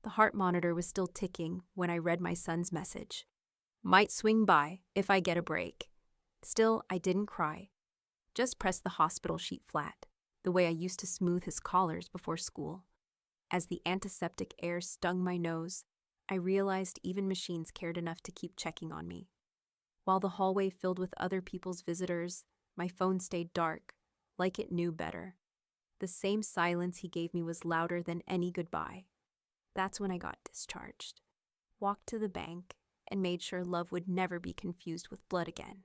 The heart monitor was still ticking when I read my son's message. Might swing by if I get a break. Still, I didn't cry. Just pressed the hospital sheet flat, the way I used to smooth his collars before school. As the antiseptic air stung my nose, I realized even machines cared enough to keep checking on me. While the hallway filled with other people's visitors, my phone stayed dark, like it knew better. The same silence he gave me was louder than any goodbye. That's when I got discharged, walked to the bank, and made sure love would never be confused with blood again.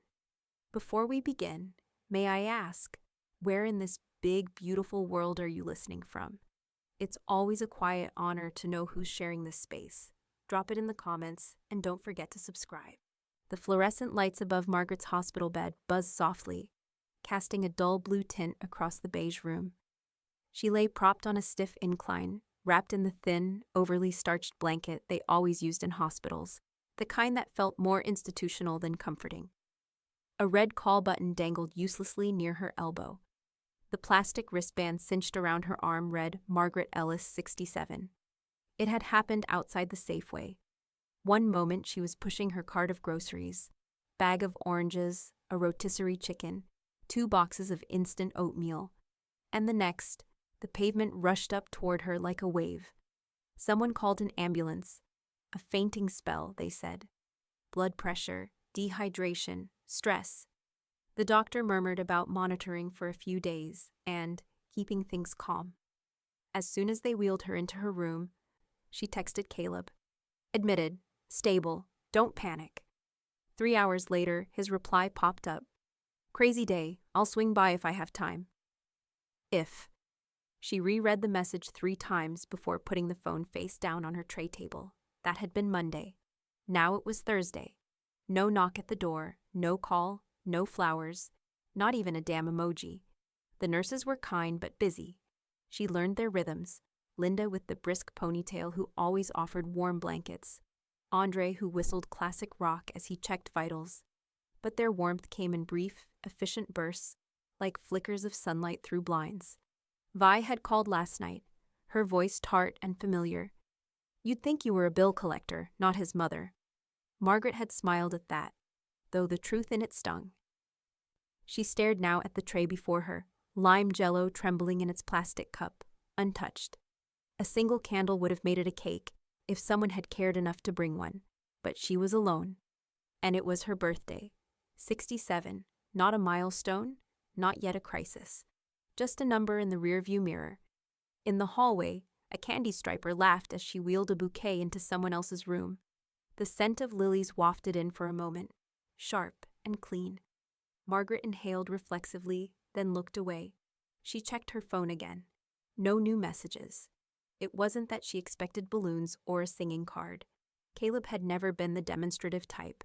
Before we begin, may I ask, where in this big, beautiful world are you listening from? It's always a quiet honor to know who's sharing this space. Drop it in the comments, and don't forget to subscribe. The fluorescent lights above Margaret's hospital bed buzzed softly, casting a dull blue tint across the beige room. She lay propped on a stiff incline, wrapped in the thin, overly starched blanket they always used in hospitals, the kind that felt more institutional than comforting. A red call button dangled uselessly near her elbow. The plastic wristband cinched around her arm read Margaret Ellis, 67. It had happened outside the Safeway. One moment she was pushing her cart of groceries, bag of oranges, a rotisserie chicken, 2 boxes of instant oatmeal, and the next, the pavement rushed up toward her like a wave. Someone called an ambulance. A fainting spell, they said. Blood pressure, dehydration, stress. The doctor murmured about monitoring for a few days and keeping things calm. As soon as they wheeled her into her room, she texted Caleb. Admitted, stable, don't panic. 3 hours later, his reply popped up. Crazy day, I'll swing by if I have time. If. She reread the message 3 times before putting the phone face down on her tray table. That had been Monday. Now it was Thursday. No knock at the door, no call, no flowers, not even a damn emoji. The nurses were kind but busy. She learned their rhythms. Linda with the brisk ponytail who always offered warm blankets. Andre who whistled classic rock as he checked vitals. But their warmth came in brief, efficient bursts, like flickers of sunlight through blinds. Vi had called last night, her voice tart and familiar. You'd think you were a bill collector, not his mother. Margaret had smiled at that, though the truth in it stung. She stared now at the tray before her, lime jello trembling in its plastic cup, untouched. A single candle would have made it a cake if someone had cared enough to bring one, but she was alone. And it was her birthday. 67, not a milestone, not yet a crisis. Just a number in the rearview mirror. In the hallway, a candy striper laughed as she wheeled a bouquet into someone else's room. The scent of lilies wafted in for a moment, sharp and clean. Margaret inhaled reflexively, then looked away. She checked her phone again. No new messages. It wasn't that she expected balloons or a singing card. Caleb had never been the demonstrative type.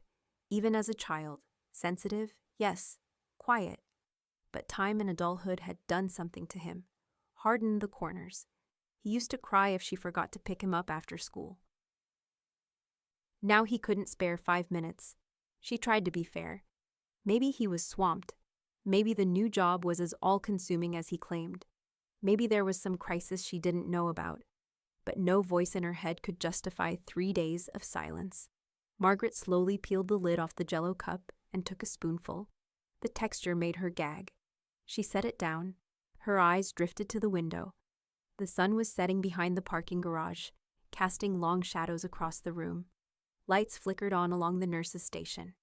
Even as a child, sensitive, yes, quiet. But time and adulthood had done something to him, hardened the corners. He used to cry if she forgot to pick him up after school. Now he couldn't spare 5 minutes. She tried to be fair. Maybe he was swamped. Maybe the new job was as all-consuming as he claimed. Maybe there was some crisis she didn't know about. But no voice in her head could justify 3 days of silence. Margaret slowly peeled the lid off the jello cup and took a spoonful. The texture made her gag. She set it down. Her eyes drifted to the window. The sun was setting behind the parking garage, casting long shadows across the room. Lights flickered on along the nurse's station.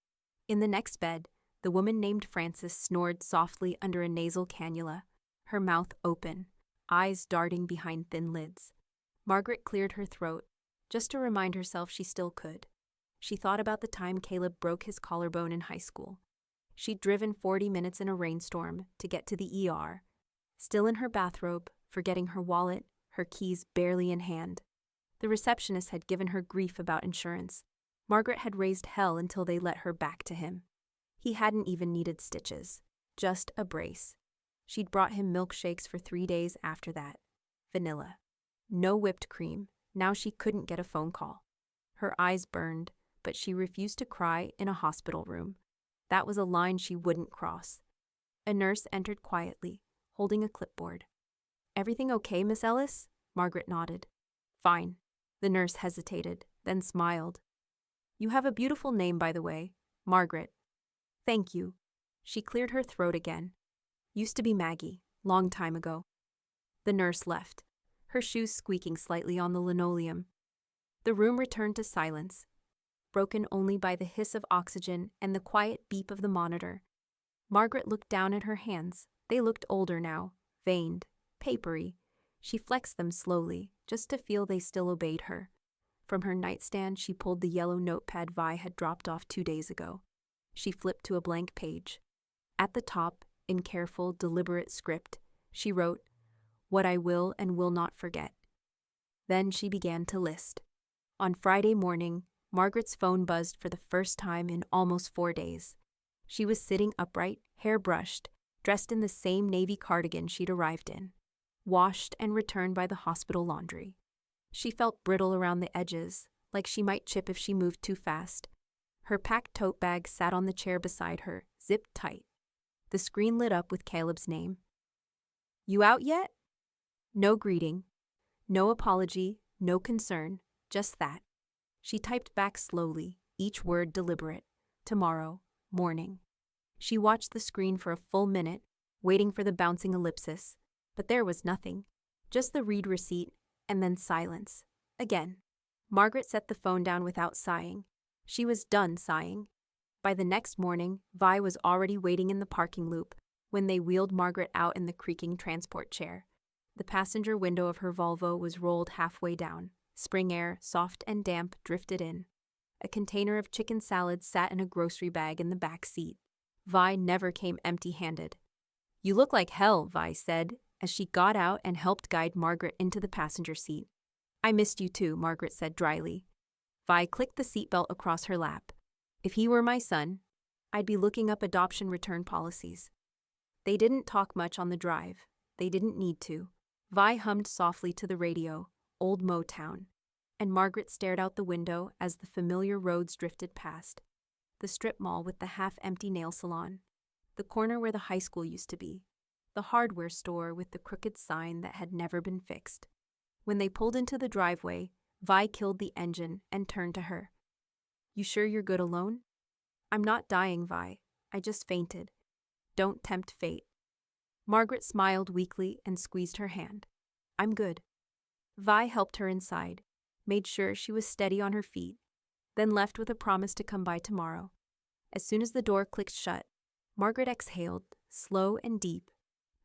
In the next bed, the woman named Frances snored softly under a nasal cannula, her mouth open, eyes darting behind thin lids. Margaret cleared her throat, just to remind herself she still could. She thought about the time Caleb broke his collarbone in high school. She'd driven 40 minutes in a rainstorm to get to the ER, still in her bathrobe, forgetting her wallet, her keys barely in hand. The receptionist had given her grief about insurance. Margaret had raised hell until they let her back to him. He hadn't even needed stitches, just a brace. She'd brought him milkshakes for 3 days after that. Vanilla. No whipped cream. Now she couldn't get a phone call. Her eyes burned, but she refused to cry in a hospital room. That was a line she wouldn't cross. A nurse entered quietly, holding a clipboard. "Everything okay, Miss Ellis?" Margaret nodded. "Fine. The nurse hesitated, then smiled. You have a beautiful name, by the way, Margaret. Thank you. She cleared her throat again. Used to be Maggie, long time ago. The nurse left, her shoes squeaking slightly on the linoleum. The room returned to silence, broken only by the hiss of oxygen and the quiet beep of the monitor. Margaret looked down at her hands. They looked older now, veined, papery. She flexed them slowly, just to feel they still obeyed her. From her nightstand, she pulled the yellow notepad Vi had dropped off 2 days ago. She flipped to a blank page. At the top, in careful, deliberate script, she wrote, "What I will and will not forget." Then she began to list. On Friday morning, Margaret's phone buzzed for the first time in almost 4 days. She was sitting upright, hair brushed, dressed in the same navy cardigan she'd arrived in, washed and returned by the hospital laundry. She felt brittle around the edges, like she might chip if she moved too fast. Her packed tote bag sat on the chair beside her, zipped tight. The screen lit up with Caleb's name. You out yet? No greeting, no apology, no concern, just that. She typed back slowly, each word deliberate. Tomorrow, morning. She watched the screen for a full minute, waiting for the bouncing ellipsis, but there was nothing. Just the read receipt, and then silence. Again. Margaret set the phone down without sighing. She was done sighing. By the next morning, Vi was already waiting in the parking loop when they wheeled Margaret out in the creaking transport chair. The passenger window of her Volvo was rolled halfway down. Spring air, soft and damp, drifted in. A container of chicken salad sat in a grocery bag in the back seat. Vi never came empty-handed. You look like hell, Vi said, as she got out and helped guide Margaret into the passenger seat. I missed you too, Margaret said dryly. Vi clicked the seatbelt across her lap. If he were my son, I'd be looking up adoption return policies. They didn't talk much on the drive. They didn't need to. Vi hummed softly to the radio, Old Motown, and Margaret stared out the window as the familiar roads drifted past. The strip mall with the half-empty nail salon, the corner where the high school used to be, the hardware store with the crooked sign that had never been fixed. When they pulled into the driveway, Vi killed the engine and turned to her. You sure you're good alone? I'm not dying, Vi. I just fainted. Don't tempt fate. Margaret smiled weakly and squeezed her hand. I'm good. Vi helped her inside, made sure she was steady on her feet, then left with a promise to come by tomorrow. As soon as the door clicked shut, Margaret exhaled, slow and deep.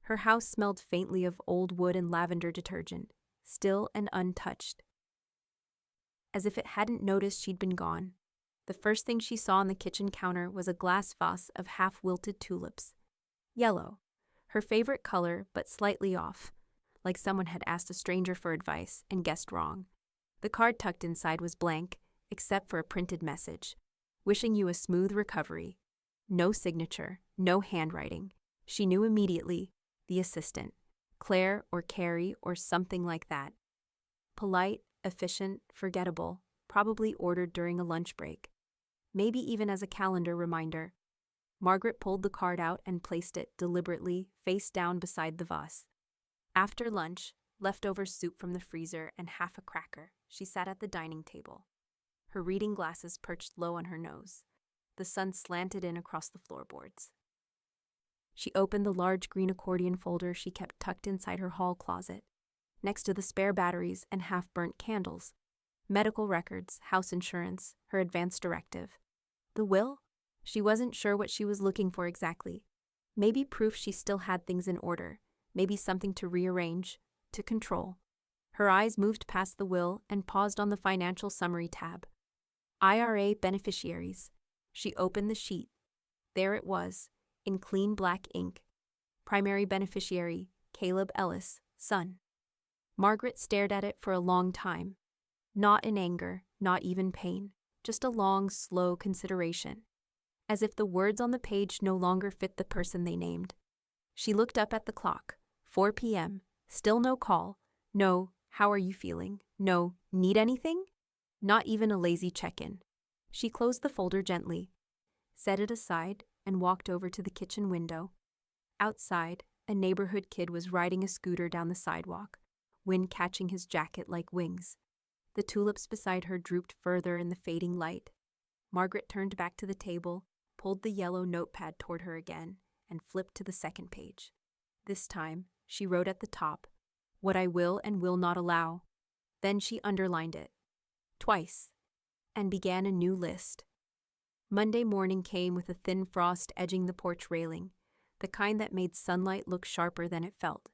Her house smelled faintly of old wood and lavender detergent, still and untouched. As if it hadn't noticed she'd been gone, the first thing she saw on the kitchen counter was a glass vase of half-wilted tulips. Yellow, her favorite color, but slightly off, like someone had asked a stranger for advice and guessed wrong. The card tucked inside was blank, except for a printed message, wishing you a smooth recovery. No signature, no handwriting. She knew immediately, the assistant, Claire or Carrie or something like that. Polite, efficient, forgettable, probably ordered during a lunch break. Maybe even as a calendar reminder. Margaret pulled the card out and placed it deliberately face down beside the vase. After lunch, leftover soup from the freezer and half a cracker, she sat at the dining table. Her reading glasses perched low on her nose. The sun slanted in across the floorboards. She opened the large green accordion folder she kept tucked inside her hall closet, next to the spare batteries and half-burnt candles. Medical records, house insurance, her advance directive. The will? She wasn't sure what she was looking for exactly. Maybe proof she still had things in order. Maybe something to rearrange, to control. Her eyes moved past the will and paused on the financial summary tab. IRA beneficiaries. She opened the sheet. There it was, in clean black ink. Primary beneficiary, Caleb Ellis, son. Margaret stared at it for a long time. Not in anger, not even pain, just a long, slow consideration. As if the words on the page no longer fit the person they named. She looked up at the clock. 4 p.m. Still no call. No, how are you feeling? No, need anything? Not even a lazy check-in. She closed the folder gently, set it aside, and walked over to the kitchen window. Outside, a neighborhood kid was riding a scooter down the sidewalk, wind catching his jacket like wings. The tulips beside her drooped further in the fading light. Margaret turned back to the table, pulled the yellow notepad toward her again, and flipped to the second page. This time, she wrote at the top, "What I will and will not allow." Then she underlined it, twice, and began a new list. Monday morning came with a thin frost edging the porch railing, the kind that made sunlight look sharper than it felt.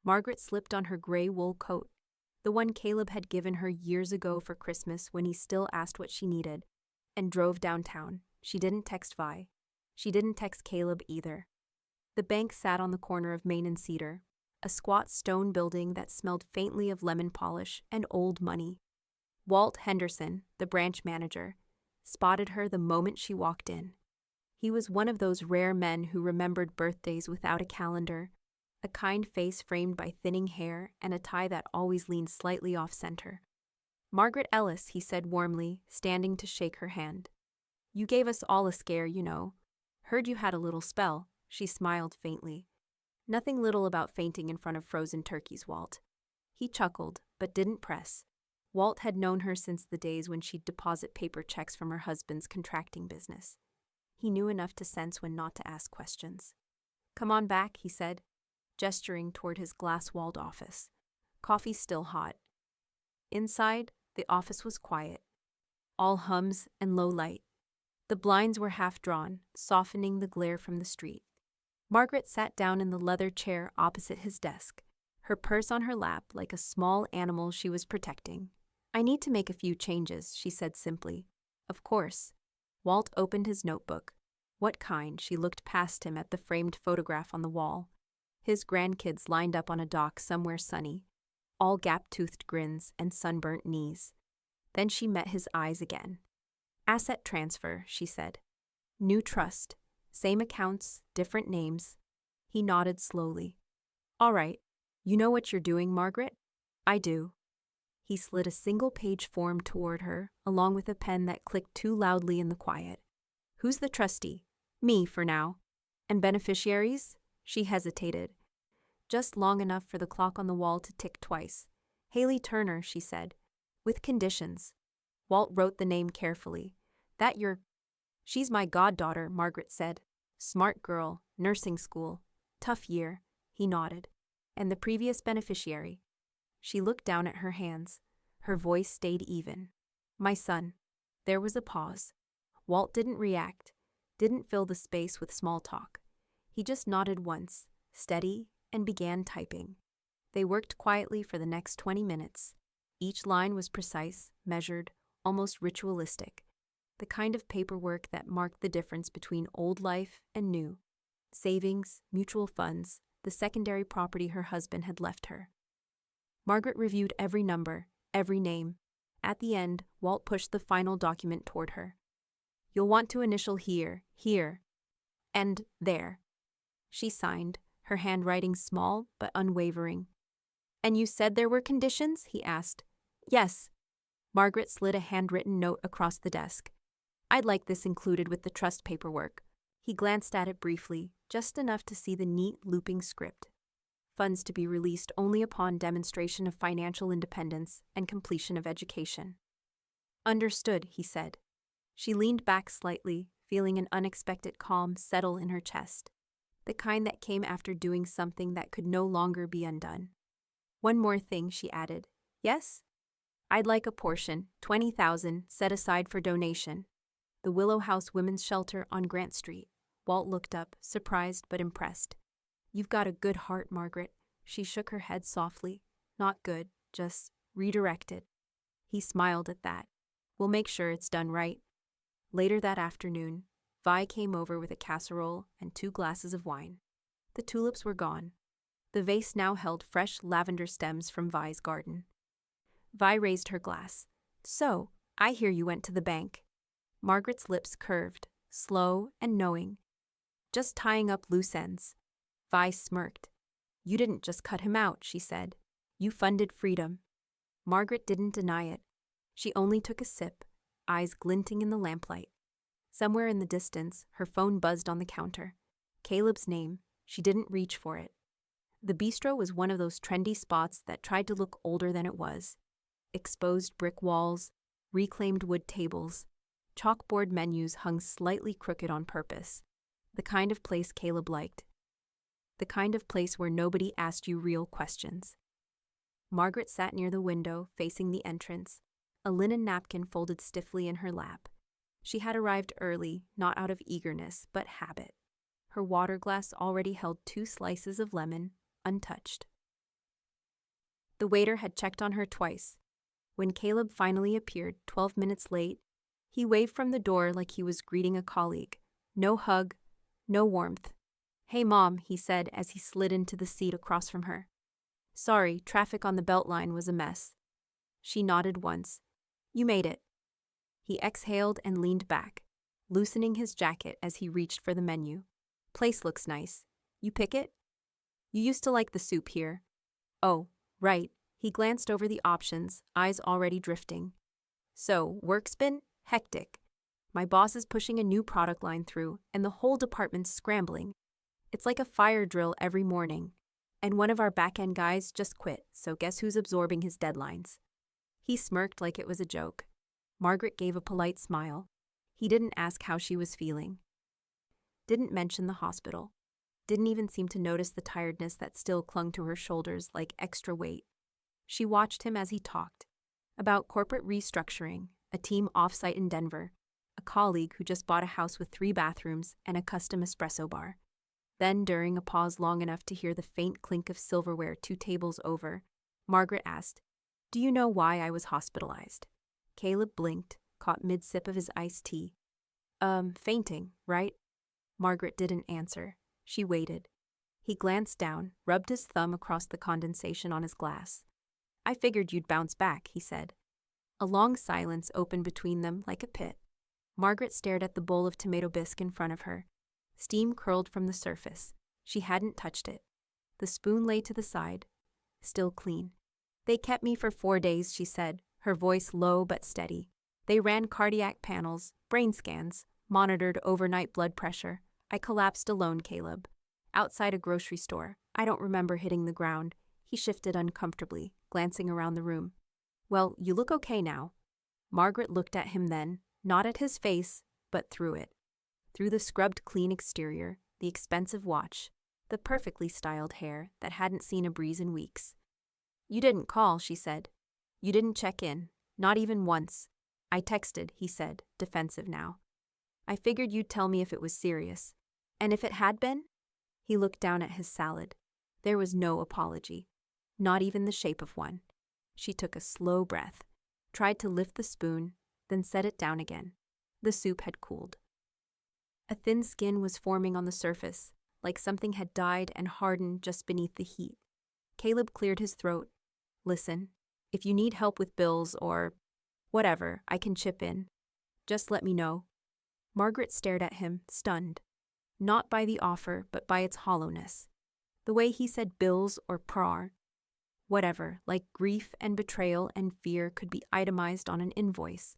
Margaret slipped on her gray wool coat, the one Caleb had given her years ago for Christmas when he still asked what she needed, and drove downtown. She didn't text Vi. She didn't text Caleb either. The bank sat on the corner of Main and Cedar, a squat stone building that smelled faintly of lemon polish and old money. Walt Henderson, the branch manager, spotted her the moment she walked in. He was one of those rare men who remembered birthdays without a calendar, a kind face framed by thinning hair and a tie that always leaned slightly off-center. "Margaret Ellis," he said warmly, standing to shake her hand. "You gave us all a scare, you know. Heard you had a little spell." She smiled faintly. "Nothing little about fainting in front of frozen turkeys, Walt." He chuckled, but didn't press. Walt had known her since the days when she'd deposit paper checks from her husband's contracting business. He knew enough to sense when not to ask questions. "Come on back," he said, gesturing toward his glass-walled office. "Coffee's still hot." Inside, the office was quiet. All hums and low light. The blinds were half drawn, softening the glare from the street. Margaret sat down in the leather chair opposite his desk, her purse on her lap like a small animal she was protecting. "I need to make a few changes," she said simply. "Of course." Walt opened his notebook. What kind? She looked past him at the framed photograph on the wall. His grandkids lined up on a dock somewhere sunny, all gap-toothed grins and sunburnt knees. Then she met his eyes again. "Asset transfer," she said. "New trust. Same accounts, different names." He nodded slowly. "All right. You know what you're doing, Margaret?" "I do." He slid a single-page form toward her, along with a pen that clicked too loudly in the quiet. "Who's the trustee?" "Me, for now." "And beneficiaries?" She hesitated, just long enough for the clock on the wall to tick twice. "Haley Turner," she said. "With conditions." Walt wrote the name carefully. "That you're—" "She's my goddaughter," Margaret said. "Smart girl, nursing school. Tough year." He nodded. "And the previous beneficiary?" She looked down at her hands. Her voice stayed even. "My son." There was a pause. Walt didn't react, didn't fill the space with small talk. He just nodded once, steady, and began typing. They worked quietly for the next 20 minutes. Each line was precise, measured, almost ritualistic. The kind of paperwork that marked the difference between old life and new. Savings, mutual funds, the secondary property her husband had left her. Margaret reviewed every number, every name. At the end, Walt pushed the final document toward her. "You'll want to initial here, and there." She signed, her handwriting small but unwavering. "And you said there were conditions?" he asked. "Yes." Margaret slid a handwritten note across the desk. "I'd like this included with the trust paperwork." He glanced at it briefly, just enough to see the neat, looping script. "Funds to be released only upon demonstration of financial independence and completion of education." "Understood," he said. She leaned back slightly, feeling an unexpected calm settle in her chest, the kind that came after doing something that could no longer be undone. "One more thing," she added. "Yes?" "I'd like a portion, 20,000, set aside for donation. The Willow House Women's Shelter on Grant Street." Walt looked up, surprised but impressed. "You've got a good heart, Margaret." She shook her head softly. "Not good, just redirected." He smiled at that. "We'll make sure it's done right." Later that afternoon, Vi came over with a casserole and 2 glasses of wine. The tulips were gone. The vase now held fresh lavender stems from Vi's garden. Vi raised her glass. "So, I hear you went to the bank." Margaret's lips curved, slow and knowing. "Just tying up loose ends." Vi smirked. "You didn't just cut him out," she said. "You funded freedom." Margaret didn't deny it. She only took a sip, eyes glinting in the lamplight. Somewhere in the distance, her phone buzzed on the counter. Caleb's name. She didn't reach for it. The bistro was one of those trendy spots that tried to look older than it was. exposed brick walls, reclaimed wood tables. Chalkboard menus hung slightly crooked on purpose. The kind of place Caleb liked. The kind of place where nobody asked you real questions. Margaret sat near the window, facing the entrance, a linen napkin folded stiffly in her lap. She had arrived early, not out of eagerness, but habit. Her water glass already held 2 slices of lemon, untouched. The waiter had checked on her twice. When Caleb finally appeared, 12 minutes late, he waved from the door like he was greeting a colleague. No hug, no warmth. "Hey, Mom," he said as he slid into the seat across from her. "Sorry, traffic on the Beltline was a mess." She nodded once. "You made it." He exhaled and leaned back, loosening his jacket as he reached for the menu. "Place looks nice. You pick it? You used to like the soup here." "Oh, right." He glanced over the options, eyes already drifting. "So, work's been hectic. My boss is pushing a new product line through, and the whole department's scrambling. It's like a fire drill every morning. And one of our back-end guys just quit, so guess who's absorbing his deadlines?" He smirked like it was a joke. Margaret gave a polite smile. He didn't ask how she was feeling. Didn't mention the hospital. Didn't even seem to notice the tiredness that still clung to her shoulders like extra weight. She watched him as he talked. About corporate restructuring, a team off-site in Denver, a colleague who just bought a house with 3 bathrooms and a custom espresso bar. Then, during a pause long enough to hear the faint clink of silverware 2 tables over, Margaret asked, "Do you know why I was hospitalized?" Caleb blinked, caught mid-sip of his iced tea. Fainting, right?" Margaret didn't answer. She waited. He glanced down, rubbed his thumb across the condensation on his glass. "I figured you'd bounce back," he said. A long silence opened between them like a pit. Margaret stared at the bowl of tomato bisque in front of her. Steam curled from the surface. She hadn't touched it. The spoon lay to the side, still clean. "They kept me for 4 days," she said, her voice low but steady. "They ran cardiac panels, brain scans, monitored overnight blood pressure. I collapsed alone, Caleb. Outside a grocery store. I don't remember hitting the ground." He shifted uncomfortably, glancing around the room. "Well, you look okay now." Margaret looked at him then, not at his face, but through it. Through the scrubbed clean exterior, the expensive watch, the perfectly styled hair that hadn't seen a breeze in weeks. "You didn't call," she said. "You didn't check in, not even once." "I texted," he said, defensive now. "I figured you'd tell me if it was serious." "And if it had been?" He looked down at his salad. There was no apology, not even the shape of one. She took a slow breath, tried to lift the spoon, then set it down again. The soup had cooled. A thin skin was forming on the surface, like something had died and hardened just beneath the heat. Caleb cleared his throat. "Listen, if you need help with bills or whatever, I can chip in. Just let me know." Margaret stared at him, stunned. Not by the offer, but by its hollowness. The way he said bills or prar. Whatever, like grief and betrayal and fear, could be itemized on an invoice.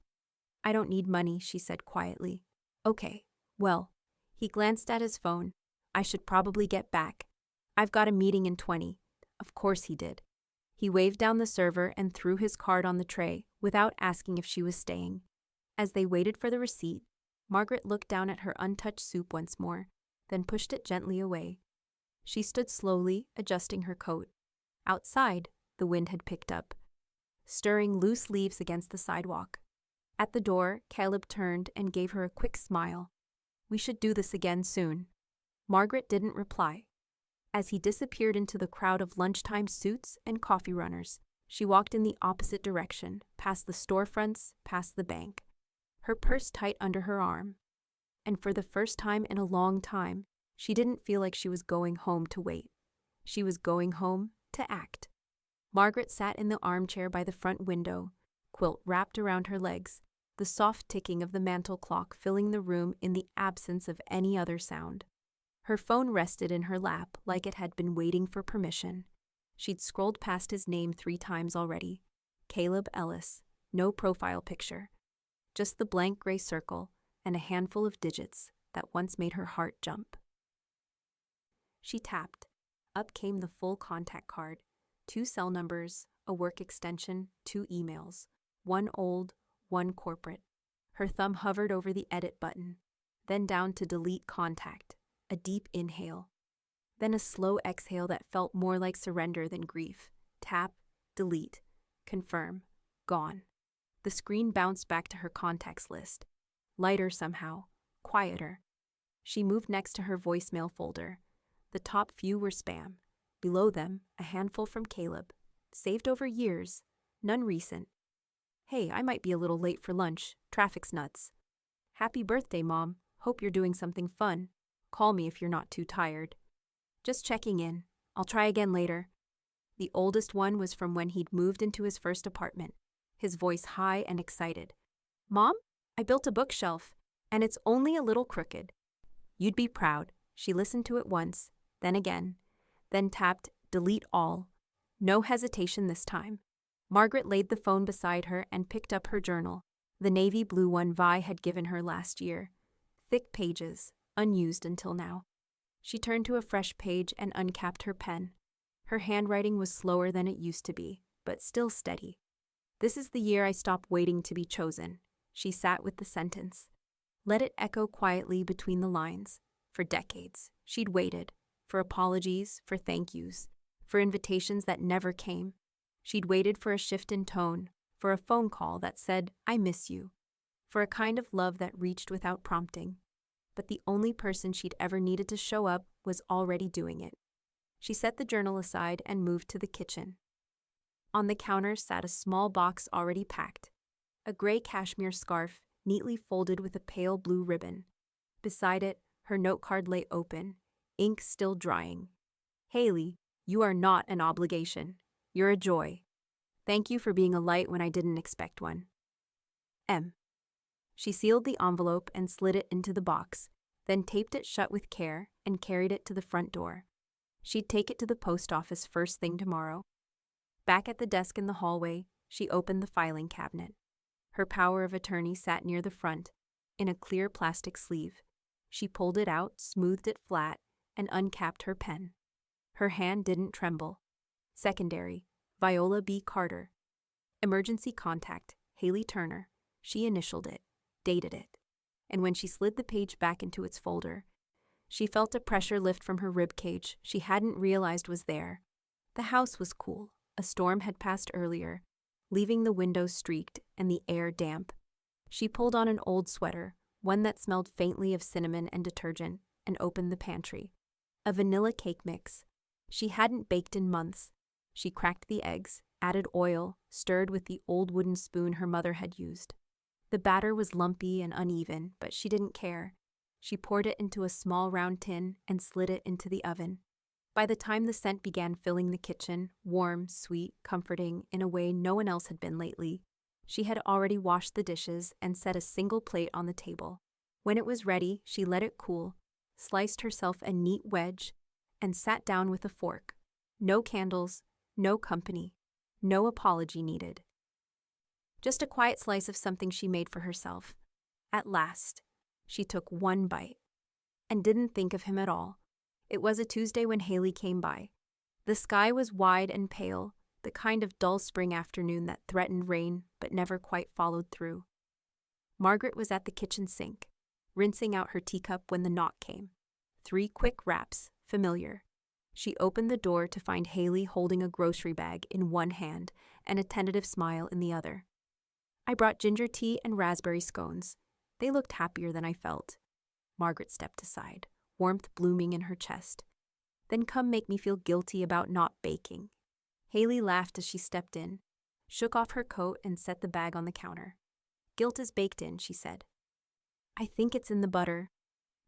"I don't need money," she said quietly. "Okay, well." He glanced at his phone. "I should probably get back. I've got a meeting in 20. Of course he did. He waved down the server and threw his card on the tray, without asking if she was staying. As they waited for the receipt, Margaret looked down at her untouched soup once more, then pushed it gently away. She stood slowly, adjusting her coat. Outside, the wind had picked up, stirring loose leaves against the sidewalk. At the door, Caleb turned and gave her a quick smile. "We should do this again soon." Margaret didn't reply. As he disappeared into the crowd of lunchtime suits and coffee runners, she walked in the opposite direction, past the storefronts, past the bank, her purse tight under her arm. And for the first time in a long time, she didn't feel like she was going home to wait. She was going home to act. Margaret sat in the armchair by the front window, quilt wrapped around her legs, the soft ticking of the mantel clock filling the room in the absence of any other sound. Her phone rested in her lap like it had been waiting for permission. She'd scrolled past his name 3 times already. Caleb Ellis. No profile picture. Just the blank gray circle and a handful of digits that once made her heart jump. She tapped. Up came the full contact card, 2 cell numbers, a work extension, 2 emails, one old, one corporate. Her thumb hovered over the edit button, then down to delete contact, a deep inhale. Then a slow exhale that felt more like surrender than grief. Tap, delete, confirm, gone. The screen bounced back to her contacts list. Lighter somehow, quieter. She moved next to her voicemail folder. The top few were spam. Below them, a handful from Caleb. Saved over years, none recent. Hey, I might be a little late for lunch. Traffic's nuts. Happy birthday, Mom. Hope you're doing something fun. Call me if you're not too tired. Just checking in. I'll try again later. The oldest one was from when he'd moved into his first apartment, his voice high and excited. Mom, I built a bookshelf, and it's only a little crooked. You'd be proud. She listened to it once, then again, then tapped delete all. No hesitation this time. Margaret laid the phone beside her and picked up her journal, the navy blue one Vi had given her last year. Thick pages, unused until now. She turned to a fresh page and uncapped her pen. Her handwriting was slower than it used to be, but still steady. This is the year I stopped waiting to be chosen. She sat with the sentence. Let it echo quietly between the lines. For decades, she'd waited. For apologies, for thank yous, for invitations that never came. She'd waited for a shift in tone, for a phone call that said, I miss you, for a kind of love that reached without prompting. But the only person she'd ever needed to show up was already doing it. She set the journal aside and moved to the kitchen. On the counter sat a small box already packed, a gray cashmere scarf neatly folded with a pale blue ribbon. Beside it, her note card lay open, ink still drying. Haley, you are not an obligation. You're a joy. Thank you for being a light when I didn't expect one. M. She sealed the envelope and slid it into the box, then taped it shut with care and carried it to the front door. She'd take it to the post office first thing tomorrow. Back at the desk in the hallway, she opened the filing cabinet. Her power of attorney sat near the front, in a clear plastic sleeve. She pulled it out, smoothed it flat, and uncapped her pen. Her hand didn't tremble. Secondary, Viola B. Carter. Emergency contact, Haley Turner. She initialed it, dated it. And when she slid the page back into its folder, she felt a pressure lift from her ribcage she hadn't realized was there. The house was cool. A storm had passed earlier, leaving the windows streaked and the air damp. She pulled on an old sweater, one that smelled faintly of cinnamon and detergent, and opened the pantry. A vanilla cake mix. She hadn't baked in months. She cracked the eggs, added oil, stirred with the old wooden spoon her mother had used. The batter was lumpy and uneven, but she didn't care. She poured it into a small round tin and slid it into the oven. By the time the scent began filling the kitchen, warm, sweet, comforting, in a way no one else had been lately, she had already washed the dishes and set a single plate on the table. When it was ready, she let it cool, sliced herself a neat wedge, and sat down with a fork. No candles, no company, no apology needed. Just a quiet slice of something she made for herself. At last, she took one bite, and didn't think of him at all. It was a Tuesday when Haley came by. The sky was wide and pale, the kind of dull spring afternoon that threatened rain but never quite followed through. Margaret was at the kitchen sink, rinsing out her teacup when the knock came. 3 quick raps, familiar. She opened the door to find Haley holding a grocery bag in one hand and a tentative smile in the other. I brought ginger tea and raspberry scones. They looked happier than I felt. Margaret stepped aside, warmth blooming in her chest. Then come make me feel guilty about not baking. Haley laughed as she stepped in, shook off her coat and set the bag on the counter. Guilt is baked in, she said. I think it's in the butter.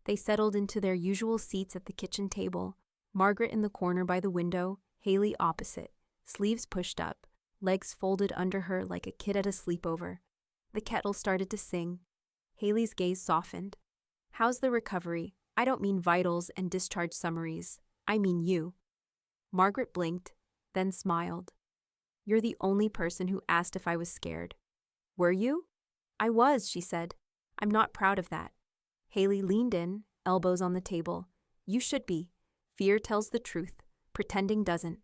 They settled into their usual seats at the kitchen table, Margaret in the corner by the window, Haley opposite, sleeves pushed up, legs folded under her like a kid at a sleepover. The kettle started to sing. Haley's gaze softened. How's the recovery? I don't mean vitals and discharge summaries. I mean you. Margaret blinked, then smiled. You're the only person who asked if I was scared. Were you? I was, she said. I'm not proud of that. Haley leaned in, elbows on the table. You should be. Fear tells the truth. Pretending doesn't.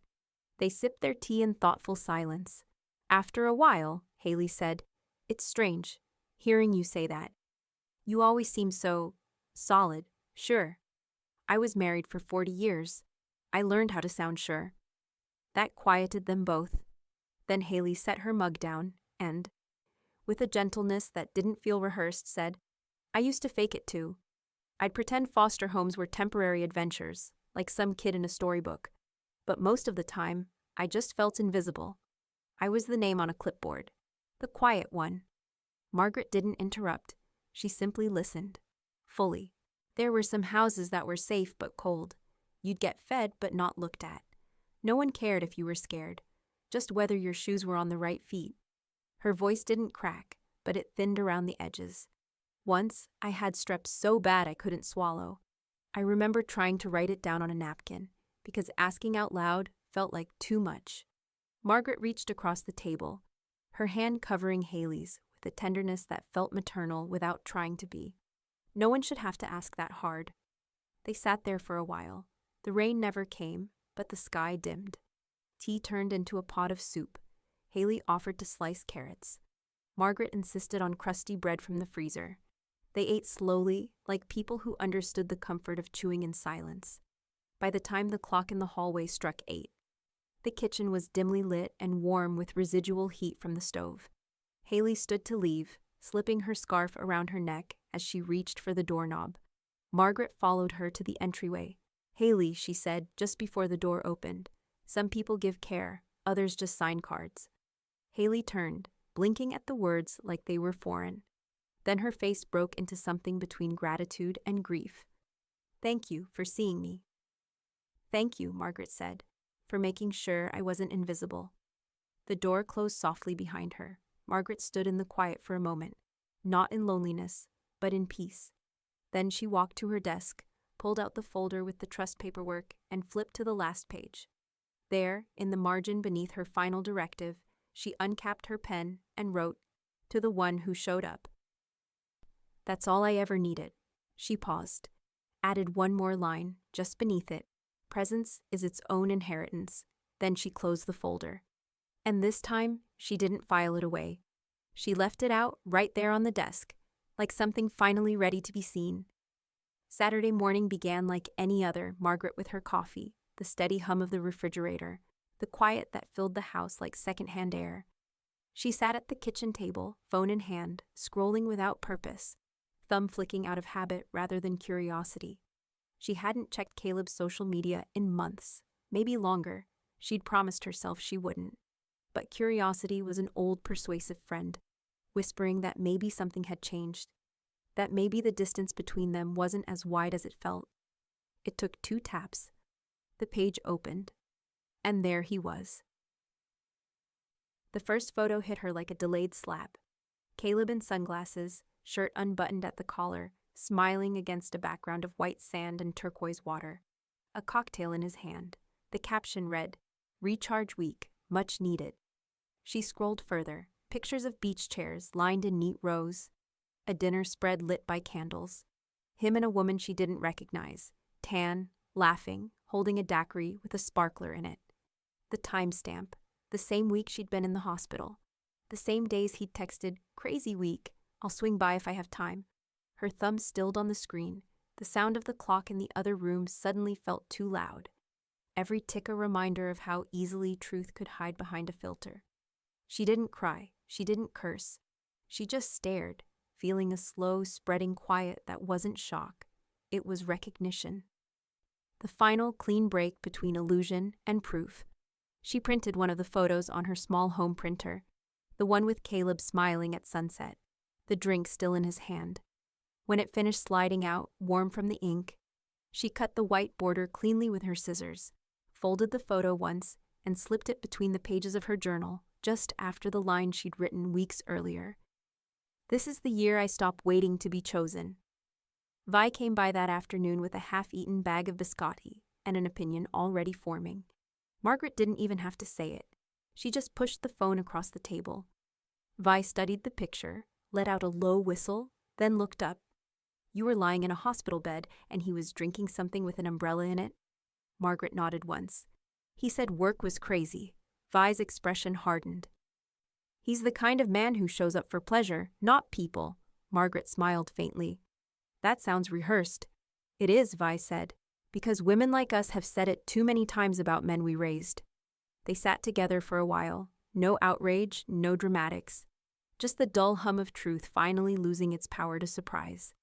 They sipped their tea in thoughtful silence. After a while, Haley said, "It's strange, hearing you say that. You always seem so solid, sure. I was married for 40 years. I learned how to sound sure." That quieted them both. Then Haley set her mug down and, with a gentleness that didn't feel rehearsed, said, "I used to fake it too. I'd pretend foster homes were temporary adventures, like some kid in a storybook. But most of the time, I just felt invisible. I was the name on a clipboard. The quiet one." Margaret didn't interrupt. She simply listened. Fully. There were some houses that were safe but cold. You'd get fed but not looked at. No one cared if you were scared, just whether your shoes were on the right feet. Her voice didn't crack, but it thinned around the edges. "Once, I had strep so bad I couldn't swallow. I remember trying to write it down on a napkin, because asking out loud felt like too much." Margaret reached across the table, her hand covering Haley's with a tenderness that felt maternal without trying to be. No one should have to ask that hard. They sat there for a while. The rain never came, but the sky dimmed. Tea turned into a pot of soup. Haley offered to slice carrots. Margaret insisted on crusty bread from the freezer. They ate slowly, like people who understood the comfort of chewing in silence. By the time the clock in the hallway struck 8, the kitchen was dimly lit and warm with residual heat from the stove. Haley stood to leave, slipping her scarf around her neck as she reached for the doorknob. Margaret followed her to the entryway. "Haley," she said just before the door opened, "some people give care, others just sign cards." Haley turned, blinking at the words like they were foreign. Then her face broke into something between gratitude and grief. "Thank you for seeing me." "Thank you," Margaret said, "for making sure I wasn't invisible." The door closed softly behind her. Margaret stood in the quiet for a moment, not in loneliness, but in peace. Then she walked to her desk, pulled out the folder with the trust paperwork, and flipped to the last page. There, in the margin beneath her final directive, she uncapped her pen and wrote, "To the one who showed up." "That's all I ever needed." She paused, added one more line, just beneath it, "Presence is its own inheritance." Then she closed the folder. And this time, she didn't file it away. She left it out right there on the desk, like something finally ready to be seen. Saturday morning began like any other, Margaret with her coffee, the steady hum of the refrigerator, the quiet that filled the house like secondhand air. She sat at the kitchen table, phone in hand, scrolling without purpose, thumb flicking out of habit rather than curiosity. She hadn't checked Caleb's social media in months, maybe longer. She'd promised herself she wouldn't. But curiosity was an old persuasive friend, whispering that maybe something had changed, that maybe the distance between them wasn't as wide as it felt. It took 2 taps. The page opened, and there he was. The first photo hit her like a delayed slap. Caleb in sunglasses, shirt unbuttoned at the collar, smiling against a background of white sand and turquoise water. A cocktail in his hand. The caption read, "Recharge week, much needed." She scrolled further, pictures of beach chairs lined in neat rows, a dinner spread lit by candles. Him and a woman she didn't recognize, tan, laughing, holding a daiquiri with a sparkler in it. The timestamp, the same week she'd been in the hospital. The same days he'd texted, "Crazy week, I'll swing by if I have time." Her thumb stilled on the screen. The sound of the clock in the other room suddenly felt too loud. Every tick a reminder of how easily truth could hide behind a filter. She didn't cry. She didn't curse. She just stared, feeling a slow, spreading quiet that wasn't shock. It was recognition. The final clean break between illusion and proof. She printed one of the photos on her small home printer, the one with Caleb smiling at sunset, the drink still in his hand. When it finished sliding out, warm from the ink, she cut the white border cleanly with her scissors, folded the photo once, and slipped it between the pages of her journal, just after the line she'd written weeks earlier. "This is the year I stop waiting to be chosen." Vi came by that afternoon with a half-eaten bag of biscotti and an opinion already forming. Margaret didn't even have to say it. She just pushed the phone across the table. Vi studied the picture, let out a low whistle, then looked up. "You were lying in a hospital bed, and he was drinking something with an umbrella in it?" Margaret nodded once. He said work was crazy. Vi's expression hardened. He's the kind of man who shows up for pleasure, not people. Margaret smiled faintly. That sounds rehearsed. It is, Vi said, because women like us have said it too many times about men we raised. They sat together for a while. No outrage, no dramatics. Just the dull hum of truth finally losing its power to surprise.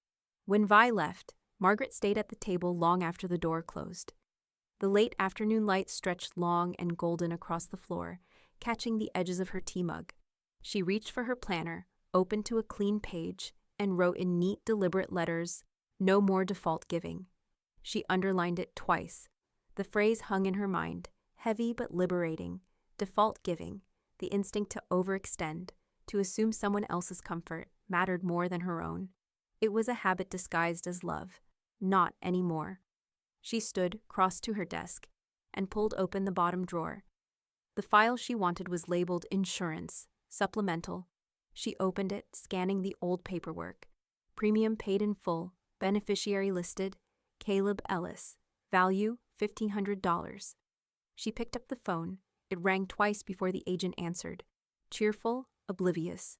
When Vi left, Margaret stayed at the table long after the door closed. The late afternoon light stretched long and golden across the floor, catching the edges of her tea mug. She reached for her planner, opened to a clean page, and wrote in neat, deliberate letters, "No more default giving." She underlined it twice. The phrase hung in her mind, heavy but liberating. Default giving, the instinct to overextend, to assume someone else's comfort, mattered more than her own. It was a habit disguised as love. Not anymore. She stood, crossed to her desk, and pulled open the bottom drawer. The file she wanted was labeled Insurance, Supplemental. She opened it, scanning the old paperwork. Premium paid in full, beneficiary listed, Caleb Ellis. Value, $1,500. She picked up the phone. It rang twice before the agent answered. Cheerful, oblivious.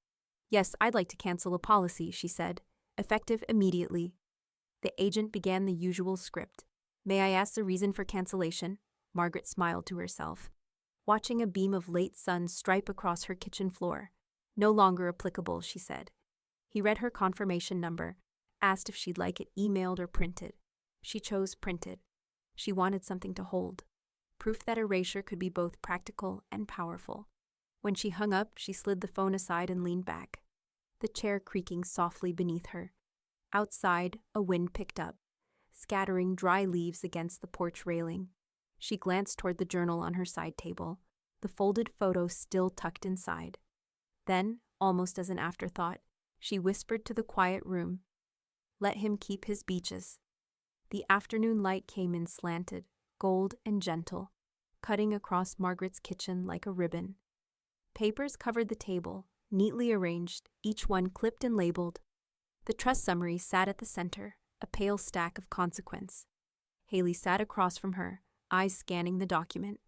"Yes, I'd like to cancel a policy," she said. "Effective immediately." The agent began the usual script. "May I ask the reason for cancellation?" Margaret smiled to herself, watching a beam of late sun stripe across her kitchen floor. "No longer applicable," she said. He read her confirmation number, asked if she'd like it emailed or printed. She chose printed. She wanted something to hold. Proof that erasure could be both practical and powerful. When she hung up, she slid the phone aside and leaned back, the chair creaking softly beneath her. Outside, a wind picked up, scattering dry leaves against the porch railing. She glanced toward the journal on her side table, the folded photo still tucked inside. Then, almost as an afterthought, she whispered to the quiet room, "Let him keep his beaches." The afternoon light came in slanted, gold and gentle, cutting across Margaret's kitchen like a ribbon. Papers covered the table, neatly arranged, each one clipped and labeled. The trust summary sat at the center, a pale stack of consequence. Haley sat across from her, eyes scanning the document.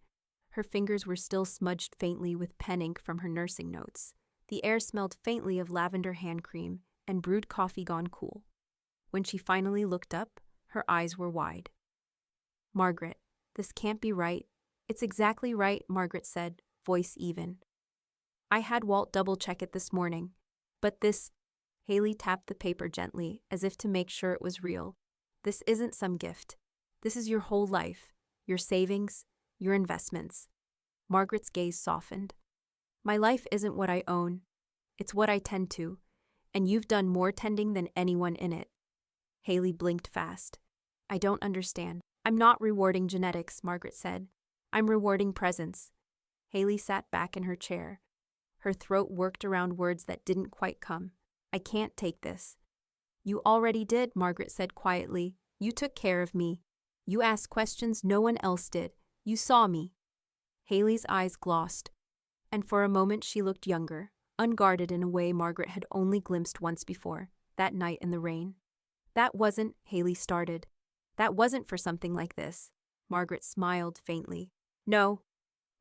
Her fingers were still smudged faintly with pen ink from her nursing notes. The air smelled faintly of lavender hand cream and brewed coffee gone cool. When she finally looked up, her eyes were wide. "Margaret, this can't be right." "It's exactly right," Margaret said, voice even. "I had Walt double-check it this morning. But this—" Haley tapped the paper gently, as if to make sure it was real. "This isn't some gift. This is your whole life, your savings, your investments." Margaret's gaze softened. "My life isn't what I own. It's what I tend to, and you've done more tending than anyone in it." Haley blinked fast. "I don't understand." "I'm not rewarding genetics," Margaret said. "I'm rewarding presence." Haley sat back in her chair. Her throat worked around words that didn't quite come. "I can't take this." "You already did," Margaret said quietly. "You took care of me. You asked questions no one else did. You saw me." Haley's eyes glossed, and for a moment she looked younger, unguarded in a way Margaret had only glimpsed once before, that night in the rain. "That wasn't," Haley started. "That wasn't for something like this." Margaret smiled faintly. "No,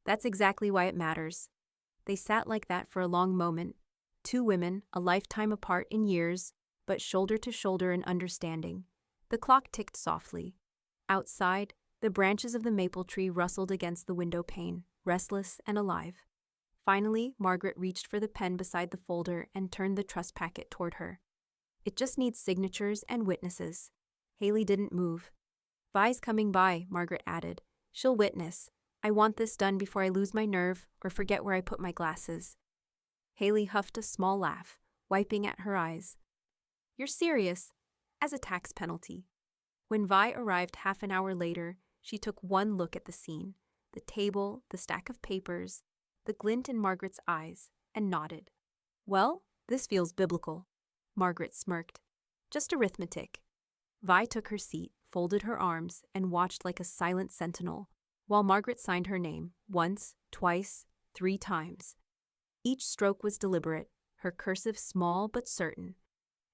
that's exactly why it matters." They sat like that for a long moment, two women, a lifetime apart in years, but shoulder to shoulder in understanding. The clock ticked softly. Outside, the branches of the maple tree rustled against the window pane, restless and alive. Finally, Margaret reached for the pen beside the folder and turned the trust packet toward her. "It just needs signatures and witnesses." Haley didn't move. "Vi's coming by," Margaret added. "She'll witness. I want this done before I lose my nerve or forget where I put my glasses." Haley huffed a small laugh, wiping at her eyes. "You're serious?" "As a tax penalty." When Vi arrived half an hour later, she took one look at the scene, the table, the stack of papers, the glint in Margaret's eyes, and nodded. "Well, this feels biblical." Margaret smirked. "Just arithmetic." Vi took her seat, folded her arms, and watched like a silent sentinel, while Margaret signed her name, once, twice, 3 times. Each stroke was deliberate, her cursive small but certain.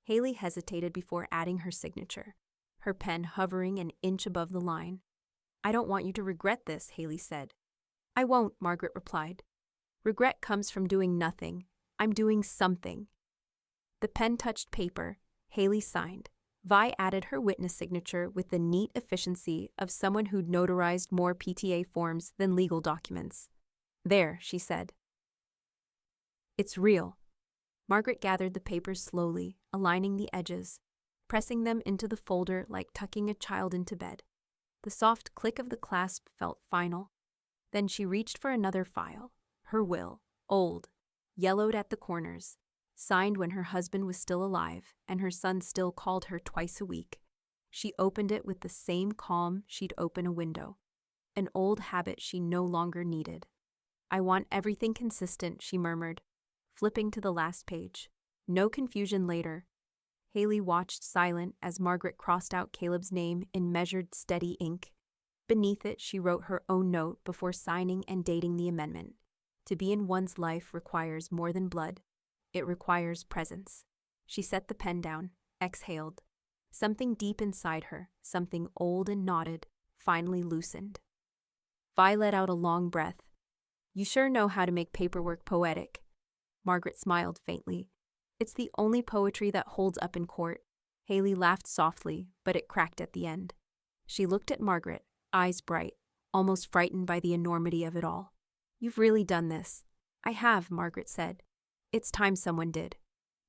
Haley hesitated before adding her signature, her pen hovering an inch above the line. "I don't want you to regret this," Haley said. I won't, Margaret replied. Regret comes from doing nothing. I'm doing something. The pen touched paper. Haley signed. Vi added her witness signature with the neat efficiency of someone who'd notarized more PTA forms than legal documents. There, she said. It's real. Margaret gathered the papers slowly, aligning the edges, pressing them into the folder like tucking a child into bed. The soft click of the clasp felt final. Then she reached for another file. Her will, old, yellowed at the corners, signed when her husband was still alive and her son still called her twice a week. She opened it with the same calm she'd open a window, an old habit she no longer needed. I want everything consistent, she murmured, flipping to the last page. No confusion later. Haley watched silent as Margaret crossed out Caleb's name in measured, steady ink. Beneath it, she wrote her own note before signing and dating the amendment. To be in one's life requires more than blood. It requires presence. She set the pen down, exhaled. Something deep inside her, something old and knotted, finally loosened. Vi let out a long breath. You sure know how to make paperwork poetic. Margaret smiled faintly. It's the only poetry that holds up in court. Haley laughed softly, but it cracked at the end. She looked at Margaret, eyes bright, almost frightened by the enormity of it all. You've really done this. I have, Margaret said. It's time someone did.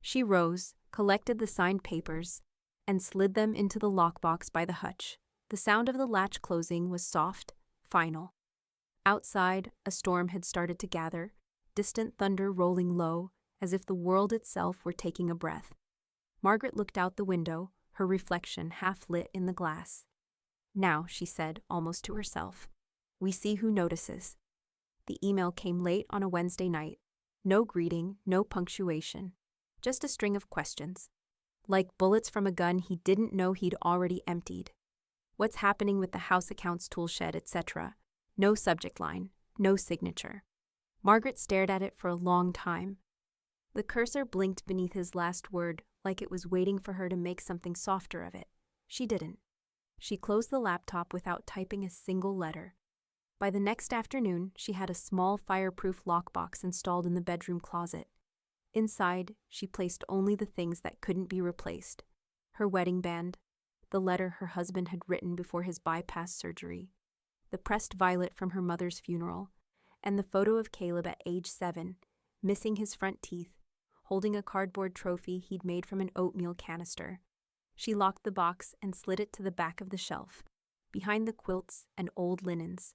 She rose, collected the signed papers, and slid them into the lockbox by the hutch. The sound of the latch closing was soft, final. Outside, a storm had started to gather, distant thunder rolling low, as if the world itself were taking a breath. Margaret looked out the window, her reflection half lit in the glass. Now, she said, almost to herself, we see who notices. The email came late on a Wednesday night. No greeting, no punctuation. Just a string of questions. Like bullets from a gun he didn't know he'd already emptied. What's happening with the house accounts tool shed, etc. No subject line, no signature. Margaret stared at it for a long time. The cursor blinked beneath his last word, like it was waiting for her to make something softer of it. She didn't. She closed the laptop without typing a single letter. By the next afternoon, she had a small fireproof lockbox installed in the bedroom closet. Inside, she placed only the things that couldn't be replaced. Her wedding band, the letter her husband had written before his bypass surgery, the pressed violet from her mother's funeral, and the photo of Caleb at age 7, missing his front teeth, holding a cardboard trophy he'd made from an oatmeal canister. She locked the box and slid it to the back of the shelf, behind the quilts and old linens,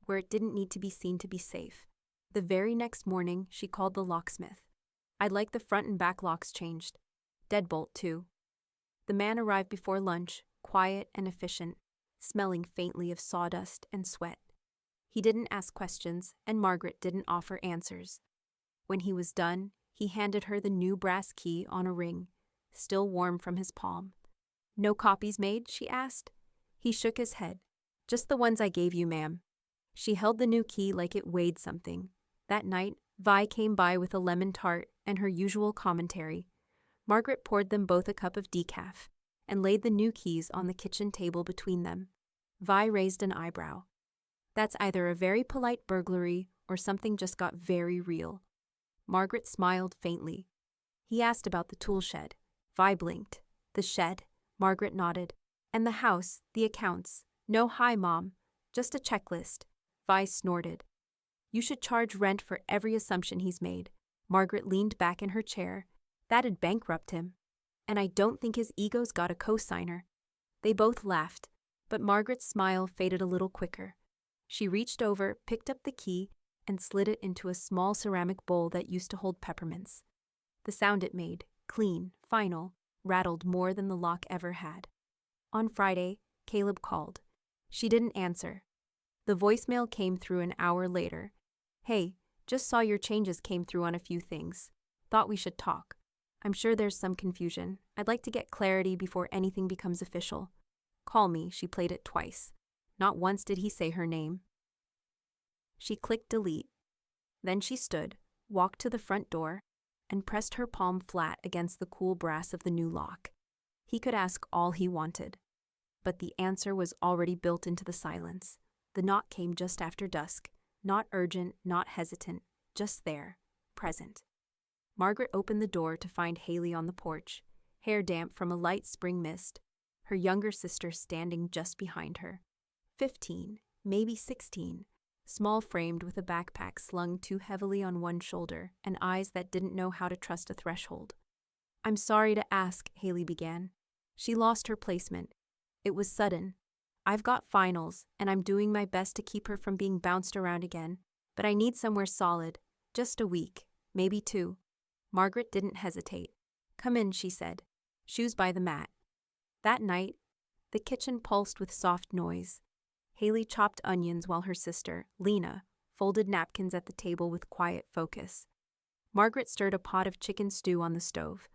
where it didn't need to be seen to be safe. The very next morning, she called the locksmith. I'd like the front and back locks changed. Deadbolt, too. The man arrived before lunch, quiet and efficient, smelling faintly of sawdust and sweat. He didn't ask questions, and Margaret didn't offer answers. When he was done, he handed her the new brass key on a ring, still warm from his palm. No copies made, she asked. He shook his head. Just the ones I gave you, ma'am. She held the new key like it weighed something. That night, Vi came by with a lemon tart and her usual commentary. Margaret poured them both a cup of decaf and laid the new keys on the kitchen table between them. Vi raised an eyebrow. That's either a very polite burglary or something just got very real. Margaret smiled faintly. He asked about the tool shed. Vi blinked. The shed? Margaret nodded. And the house, the accounts. No hi, Mom. Just a checklist. Vi snorted. You should charge rent for every assumption he's made. Margaret leaned back in her chair. That'd bankrupt him. And I don't think his ego's got a co-signer. They both laughed, but Margaret's smile faded a little quicker. She reached over, picked up the key, and slid it into a small ceramic bowl that used to hold peppermints. The sound it made, clean, final, rattled more than the lock ever had. On Friday, Caleb called. She didn't answer. The voicemail came through an hour later. Hey, just saw your changes came through on a few things. Thought we should talk. I'm sure there's some confusion. I'd like to get clarity before anything becomes official. Call me, she played it twice. Not once did he say her name. She clicked delete. Then she stood, walked to the front door, and pressed her palm flat against the cool brass of the new lock. He could ask all he wanted, but the answer was already built into the silence. The knock came just after dusk. Not urgent, not hesitant, just there, present. Margaret opened the door to find Haley on the porch, hair damp from a light spring mist, her younger sister standing just behind her. 15, maybe 16, small-framed with a backpack slung too heavily on one shoulder and eyes that didn't know how to trust a threshold. "I'm sorry to ask," Haley began. She lost her placement. It was sudden. "I've got finals, and I'm doing my best to keep her from being bounced around again, but I need somewhere solid. Just a week, maybe 2. Margaret didn't hesitate. "Come in," she said. "Shoes by the mat." That night, the kitchen pulsed with soft noise. Haley chopped onions while her sister, Lena, folded napkins at the table with quiet focus. Margaret stirred a pot of chicken stew on the stove,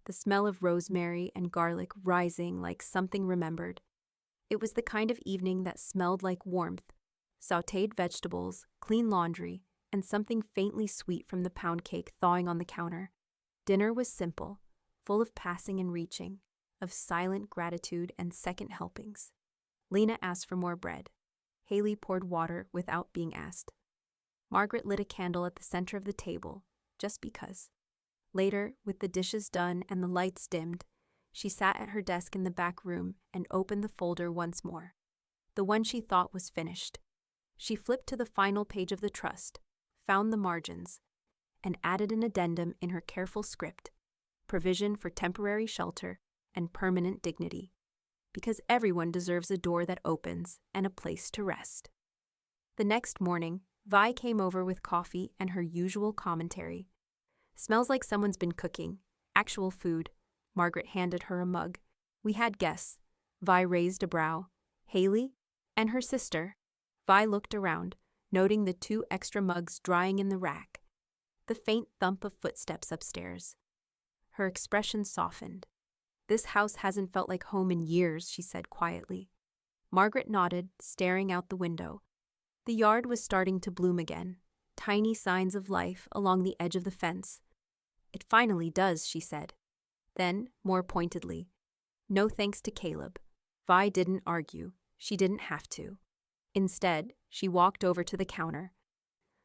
the smell of rosemary and garlic rising like something remembered. It was the kind of evening that smelled like warmth, sautéed vegetables, clean laundry, and something faintly sweet from the pound cake thawing on the counter. Dinner was simple, full of passing and reaching, of silent gratitude and second helpings. Lena asked for more bread. Haley poured water without being asked. Margaret lit a candle at the center of the table, just because. Later, with the dishes done and the lights dimmed, she sat at her desk in the back room and opened the folder once more. The one she thought was finished. She flipped to the final page of the trust, found the margins, and added an addendum in her careful script: provision for temporary shelter and permanent dignity. Because everyone deserves a door that opens and a place to rest. The next morning, Vi came over with coffee and her usual commentary. "Smells like someone's been cooking. Actual food." Margaret handed her a mug. "We had guests." Vi raised a brow. "Haley?" "And her sister." Vi looked around, noting the 2 extra mugs drying in the rack. The faint thump of footsteps upstairs. Her expression softened. "This house hasn't felt like home in years," she said quietly. Margaret nodded, staring out the window. The yard was starting to bloom again, tiny signs of life along the edge of the fence. "It finally does," she said. Then, more pointedly, "No thanks to Caleb." Vi didn't argue. She didn't have to. Instead, she walked over to the counter,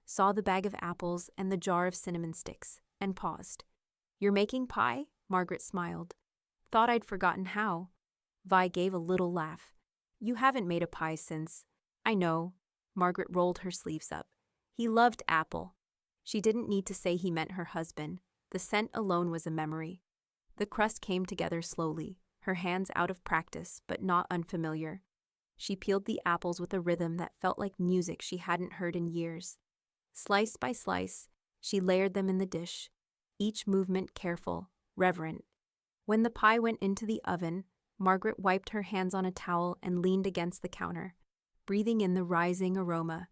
saw the bag of apples and the jar of cinnamon sticks, and paused. "You're making pie?" Margaret smiled. "Thought I'd forgotten how." Vi gave a little laugh. "You haven't made a pie since—" "I know." Margaret rolled her sleeves up. "He loved apple." She didn't need to say he meant her husband. The scent alone was a memory. The crust came together slowly, her hands out of practice but not unfamiliar. She peeled the apples with a rhythm that felt like music she hadn't heard in years. Slice by slice, she layered them in the dish, each movement careful, reverent. When the pie went into the oven, Margaret wiped her hands on a towel and leaned against the counter, breathing in the rising aroma.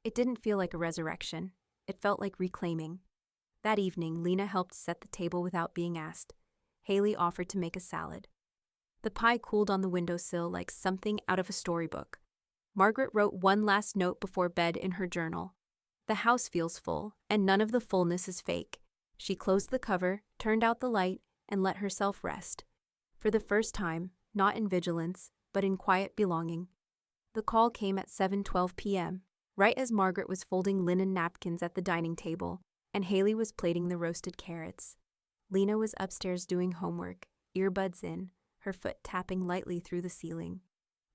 It didn't feel like a resurrection. It felt like reclaiming. That evening, Lena helped set the table without being asked. Haley offered to make a salad. The pie cooled on the windowsill like something out of a storybook. Margaret wrote one last note before bed in her journal. "The house feels full, and none of the fullness is fake." She closed the cover, turned out the light, and let herself rest. For the first time, not in vigilance, but in quiet belonging. The call came at 7:12 p.m., right as Margaret was folding linen napkins at the dining table, and Haley was plating the roasted carrots. Lena was upstairs doing homework, earbuds in, her foot tapping lightly through the ceiling.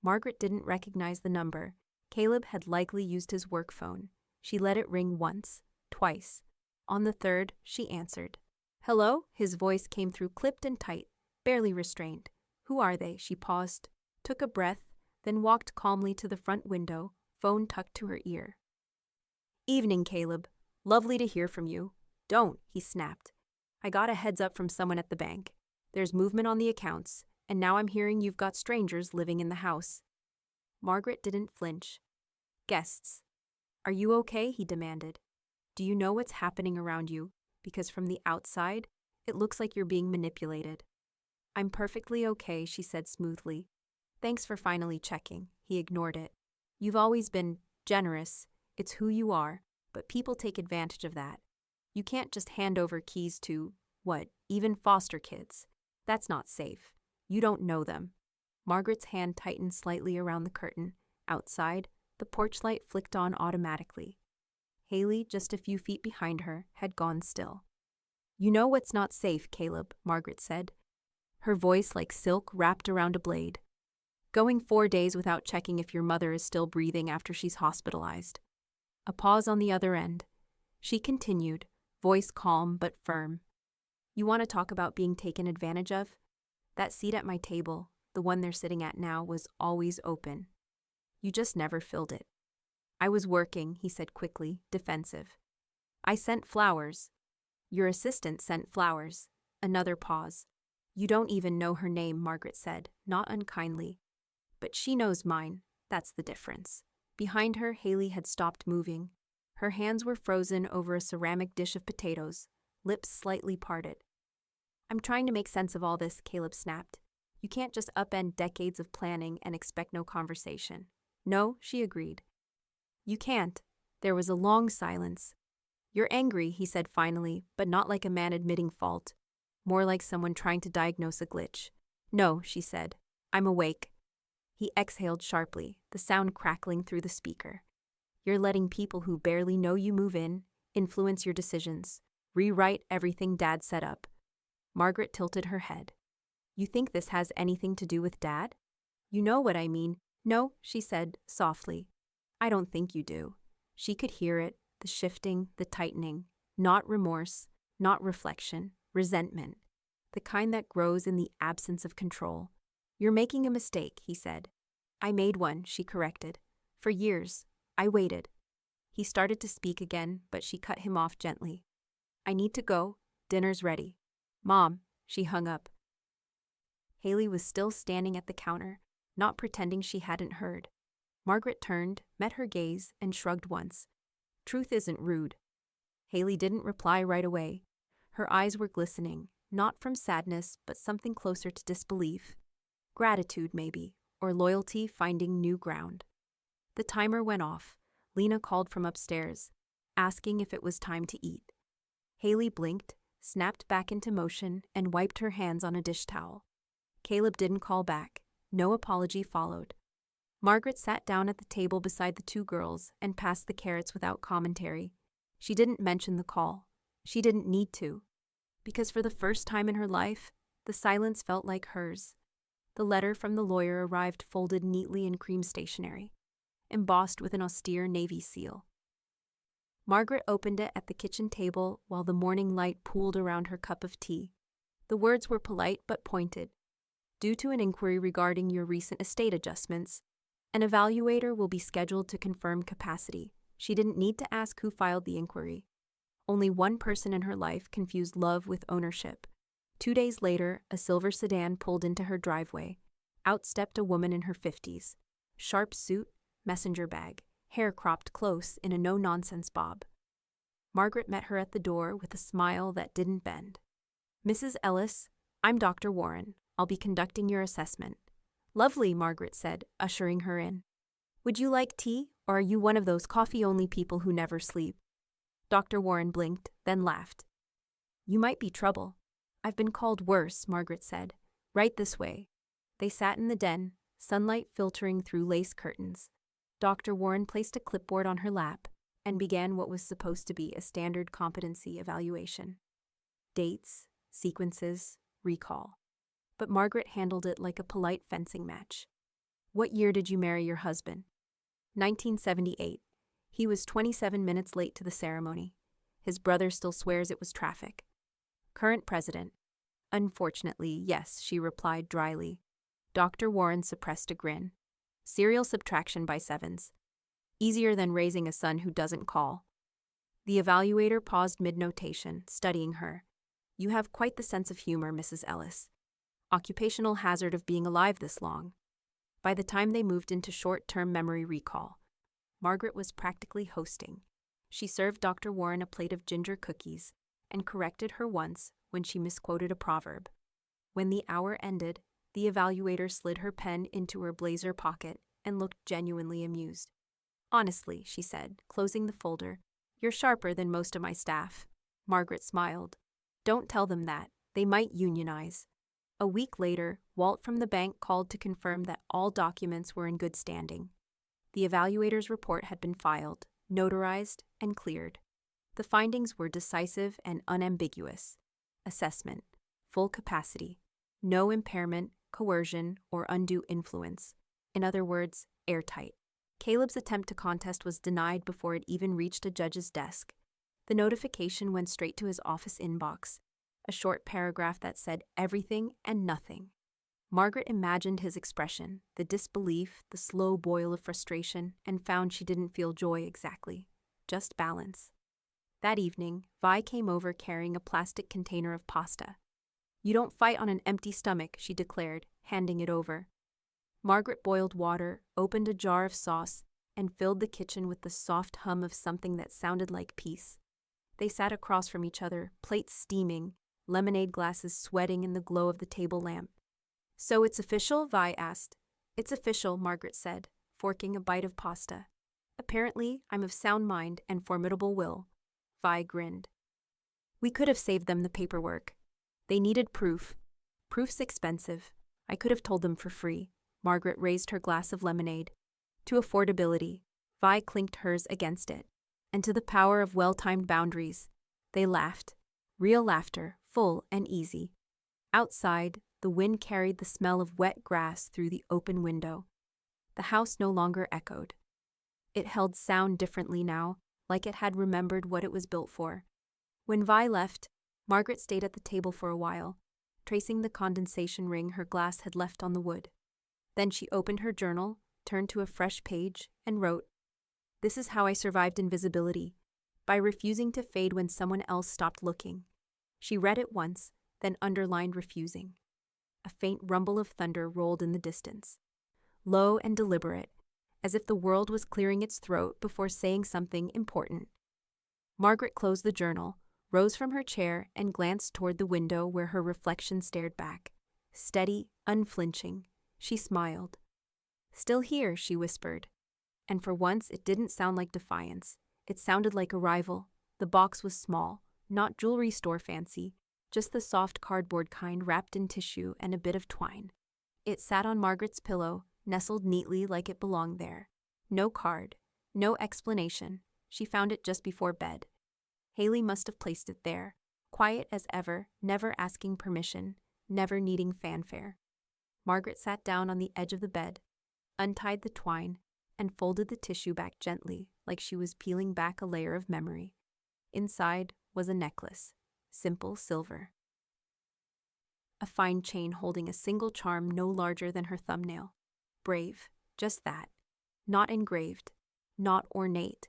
Margaret didn't recognize the number. Caleb had likely used his work phone. She let it ring once, twice. On the third, she answered. "Hello?" His voice came through clipped and tight, barely restrained. "Who are they?" She paused, took a breath, then walked calmly to the front window, phone tucked to her ear. "Evening, Caleb. Lovely to hear from you." "Don't," he snapped. "I got a heads up from someone at the bank. There's movement on the accounts, and now I'm hearing you've got strangers living in the house." Margaret didn't flinch. "Guests." "Are you okay?" he demanded. "Do you know what's happening around you? Because from the outside, it looks like you're being manipulated." "I'm perfectly okay," she said smoothly. "Thanks for finally checking." He ignored it. "You've always been generous. It's who you are, but people take advantage of that. You can't just hand over keys to, even foster kids. That's not safe. You don't know them." Margaret's hand tightened slightly around the curtain. Outside, the porch light flicked on automatically. Haley, just a few feet behind her, had gone still. "You know what's not safe, Caleb," Margaret said, her voice like silk wrapped around a blade. "Going 4 days without checking if your mother is still breathing after she's hospitalized." A pause on the other end. She continued, voice calm but firm. "You want to talk about being taken advantage of? That seat at my table, the one they're sitting at now, was always open. You just never filled it." "I was working," he said quickly, defensive. "I sent flowers." "Your assistant sent flowers." Another pause. "You don't even know her name," Margaret said, not unkindly. "But she knows mine. That's the difference." Behind her, Haley had stopped moving. Her hands were frozen over a ceramic dish of potatoes, lips slightly parted. "I'm trying to make sense of all this," Caleb snapped. "You can't just upend decades of planning and expect no conversation." "No," she agreed. "You can't." There was a long silence. "You're angry," he said finally, but not like a man admitting fault, more like someone trying to diagnose a glitch. "No," she said. "I'm awake." He exhaled sharply, the sound crackling through the speaker. "You're letting people who barely know you move in, influence your decisions, rewrite everything Dad set up." Margaret tilted her head. "You think this has anything to do with Dad?" "You know what I mean." "No," she said, softly. "I don't think you do." She could hear it, the shifting, the tightening. Not remorse, not reflection, resentment. The kind that grows in the absence of control. "You're making a mistake," he said. "I made one," she corrected. "For years. I waited." He started to speak again, but she cut him off gently. "I need to go. Dinner's ready." "Mom," she hung up. Haley was still standing at the counter, not pretending she hadn't heard. Margaret turned, met her gaze, and shrugged once. "Truth isn't rude." Haley didn't reply right away. Her eyes were glistening, not from sadness, but something closer to disbelief. Gratitude, maybe, or loyalty finding new ground. The timer went off. Lena called from upstairs, asking if it was time to eat. Haley blinked, snapped back into motion, and wiped her hands on a dish towel. Caleb didn't call back. No apology followed. Margaret sat down at the table beside the two girls and passed the carrots without commentary. She didn't mention the call. She didn't need to. Because for the first time in her life, the silence felt like hers. The letter from the lawyer arrived folded neatly in cream stationery, embossed with an austere navy seal. Margaret opened it at the kitchen table while the morning light pooled around her cup of tea. The words were polite but pointed. "Due to an inquiry regarding your recent estate adjustments, an evaluator will be scheduled to confirm capacity." She didn't need to ask who filed the inquiry. Only one person in her life confused love with ownership. 2 days later, a silver sedan pulled into her driveway. Out stepped a woman in her 50s. Sharp suit, messenger bag, hair cropped close in a no-nonsense bob. Margaret met her at the door with a smile that didn't bend. "Mrs. Ellis, I'm Dr. Warren. I'll be conducting your assessment." "Lovely," Margaret said, ushering her in. "Would you like tea, or are you one of those coffee-only people who never sleep?" Dr. Warren blinked, then laughed. "You might be trouble." "I've been called worse," Margaret said. "Right this way." They sat in the den, sunlight filtering through lace curtains. Dr. Warren placed a clipboard on her lap and began what was supposed to be a standard competency evaluation. Dates, sequences, recall. But Margaret handled it like a polite fencing match. "What year did you marry your husband?" 1978. He was 27 minutes late to the ceremony. His brother still swears it was traffic. "Current president?" "Unfortunately, yes," she replied dryly. Dr. Warren suppressed a grin. "Serial subtraction by sevens. Easier than raising a son who doesn't call." The evaluator paused mid-notation, studying her. "You have quite the sense of humor, Mrs. Ellis. Occupational hazard of being alive this long." By the time they moved into short-term memory recall, Margaret was practically hosting. She served Dr. Warren a plate of ginger cookies and corrected her once when she misquoted a proverb. When the hour ended, the evaluator slid her pen into her blazer pocket and looked genuinely amused. "Honestly," she said, closing the folder, "you're sharper than most of my staff." Margaret smiled. "Don't tell them that. They might unionize." A week later, Walt from the bank called to confirm that all documents were in good standing. The evaluator's report had been filed, notarized, and cleared. The findings were decisive and unambiguous. Assessment: full capacity. No impairment, coercion, or undue influence. In other words, airtight. Caleb's attempt to contest was denied before it even reached a judge's desk. The notification went straight to his office inbox, a short paragraph that said everything and nothing. Margaret imagined his expression, the disbelief, the slow boil of frustration, and found she didn't feel joy exactly, just balance. That evening, Vi came over carrying a plastic container of pasta. "You don't fight on an empty stomach," she declared, handing it over. Margaret boiled water, opened a jar of sauce, and filled the kitchen with the soft hum of something that sounded like peace. They sat across from each other, plates steaming, lemonade glasses sweating in the glow of the table lamp. "So it's official?" Vi asked. "It's official," Margaret said, forking a bite of pasta. "Apparently, I'm of sound mind and formidable will." Vi grinned. "We could have saved them the paperwork. They needed proof. Proof's expensive. I could have told them for free." Margaret raised her glass of lemonade. "To affordability." Vi clinked hers against it. "And to the power of well-timed boundaries." They laughed. Real laughter, full and easy. Outside, the wind carried the smell of wet grass through the open window. The house no longer echoed. It held sound differently now, like it had remembered what it was built for. When Vi left, Margaret stayed at the table for a while, tracing the condensation ring her glass had left on the wood. Then she opened her journal, turned to a fresh page, and wrote, "This is how I survived invisibility, by refusing to fade when someone else stopped looking." She read it once, then underlined refusing. A faint rumble of thunder rolled in the distance. Low and deliberate, as if the world was clearing its throat before saying something important. Margaret closed the journal, rose from her chair, and glanced toward the window where her reflection stared back. Steady, unflinching, she smiled. "Still here," she whispered. And for once it didn't sound like defiance. It sounded like arrival. The box was small, not jewelry store fancy, just the soft cardboard kind wrapped in tissue and a bit of twine. It sat on Margaret's pillow, nestled neatly like it belonged there. No card, no explanation. She found it just before bed. Haley must have placed it there, quiet as ever, never asking permission, never needing fanfare. Margaret sat down on the edge of the bed, untied the twine, and folded the tissue back gently, like she was peeling back a layer of memory. Inside was a necklace, simple silver. A fine chain holding a single charm no larger than her thumbnail. Brave, just that. Not engraved, not ornate,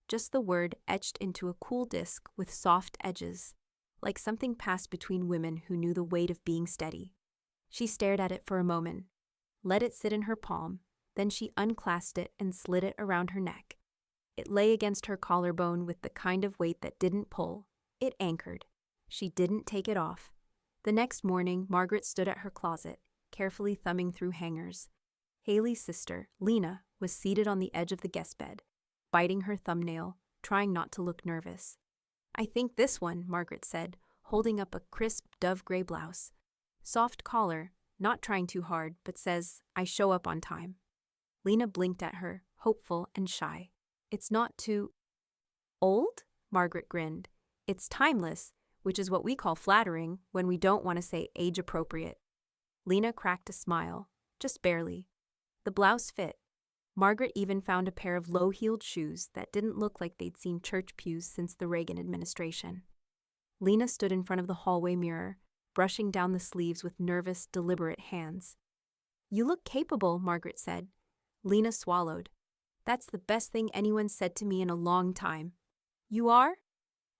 just the word etched into a cool disc with soft edges, like something passed between women who knew the weight of being steady. She stared at it for a moment, let it sit in her palm, then she unclasped it and slid it around her neck. It lay against her collarbone with the kind of weight that didn't pull. It anchored. She didn't take it off. The next morning, Margaret stood at her closet, carefully thumbing through hangers. Haley's sister, Lena, was seated on the edge of the guest bed, biting her thumbnail, trying not to look nervous. "I think this one," Margaret said, holding up a crisp dove-gray blouse. Soft collar, not trying too hard, but says, "I show up on time." Lena blinked at her, hopeful and shy. "It's not too old?" Margaret grinned. "It's timeless, which is what we call flattering when we don't want to say age-appropriate." Lena cracked a smile, just barely. The blouse fit. Margaret even found a pair of low-heeled shoes that didn't look like they'd seen church pews since the Reagan administration. Lena stood in front of the hallway mirror, brushing down the sleeves with nervous, deliberate hands. "You look capable," Margaret said. Lena swallowed. "That's the best thing anyone said to me in a long time." "You are?"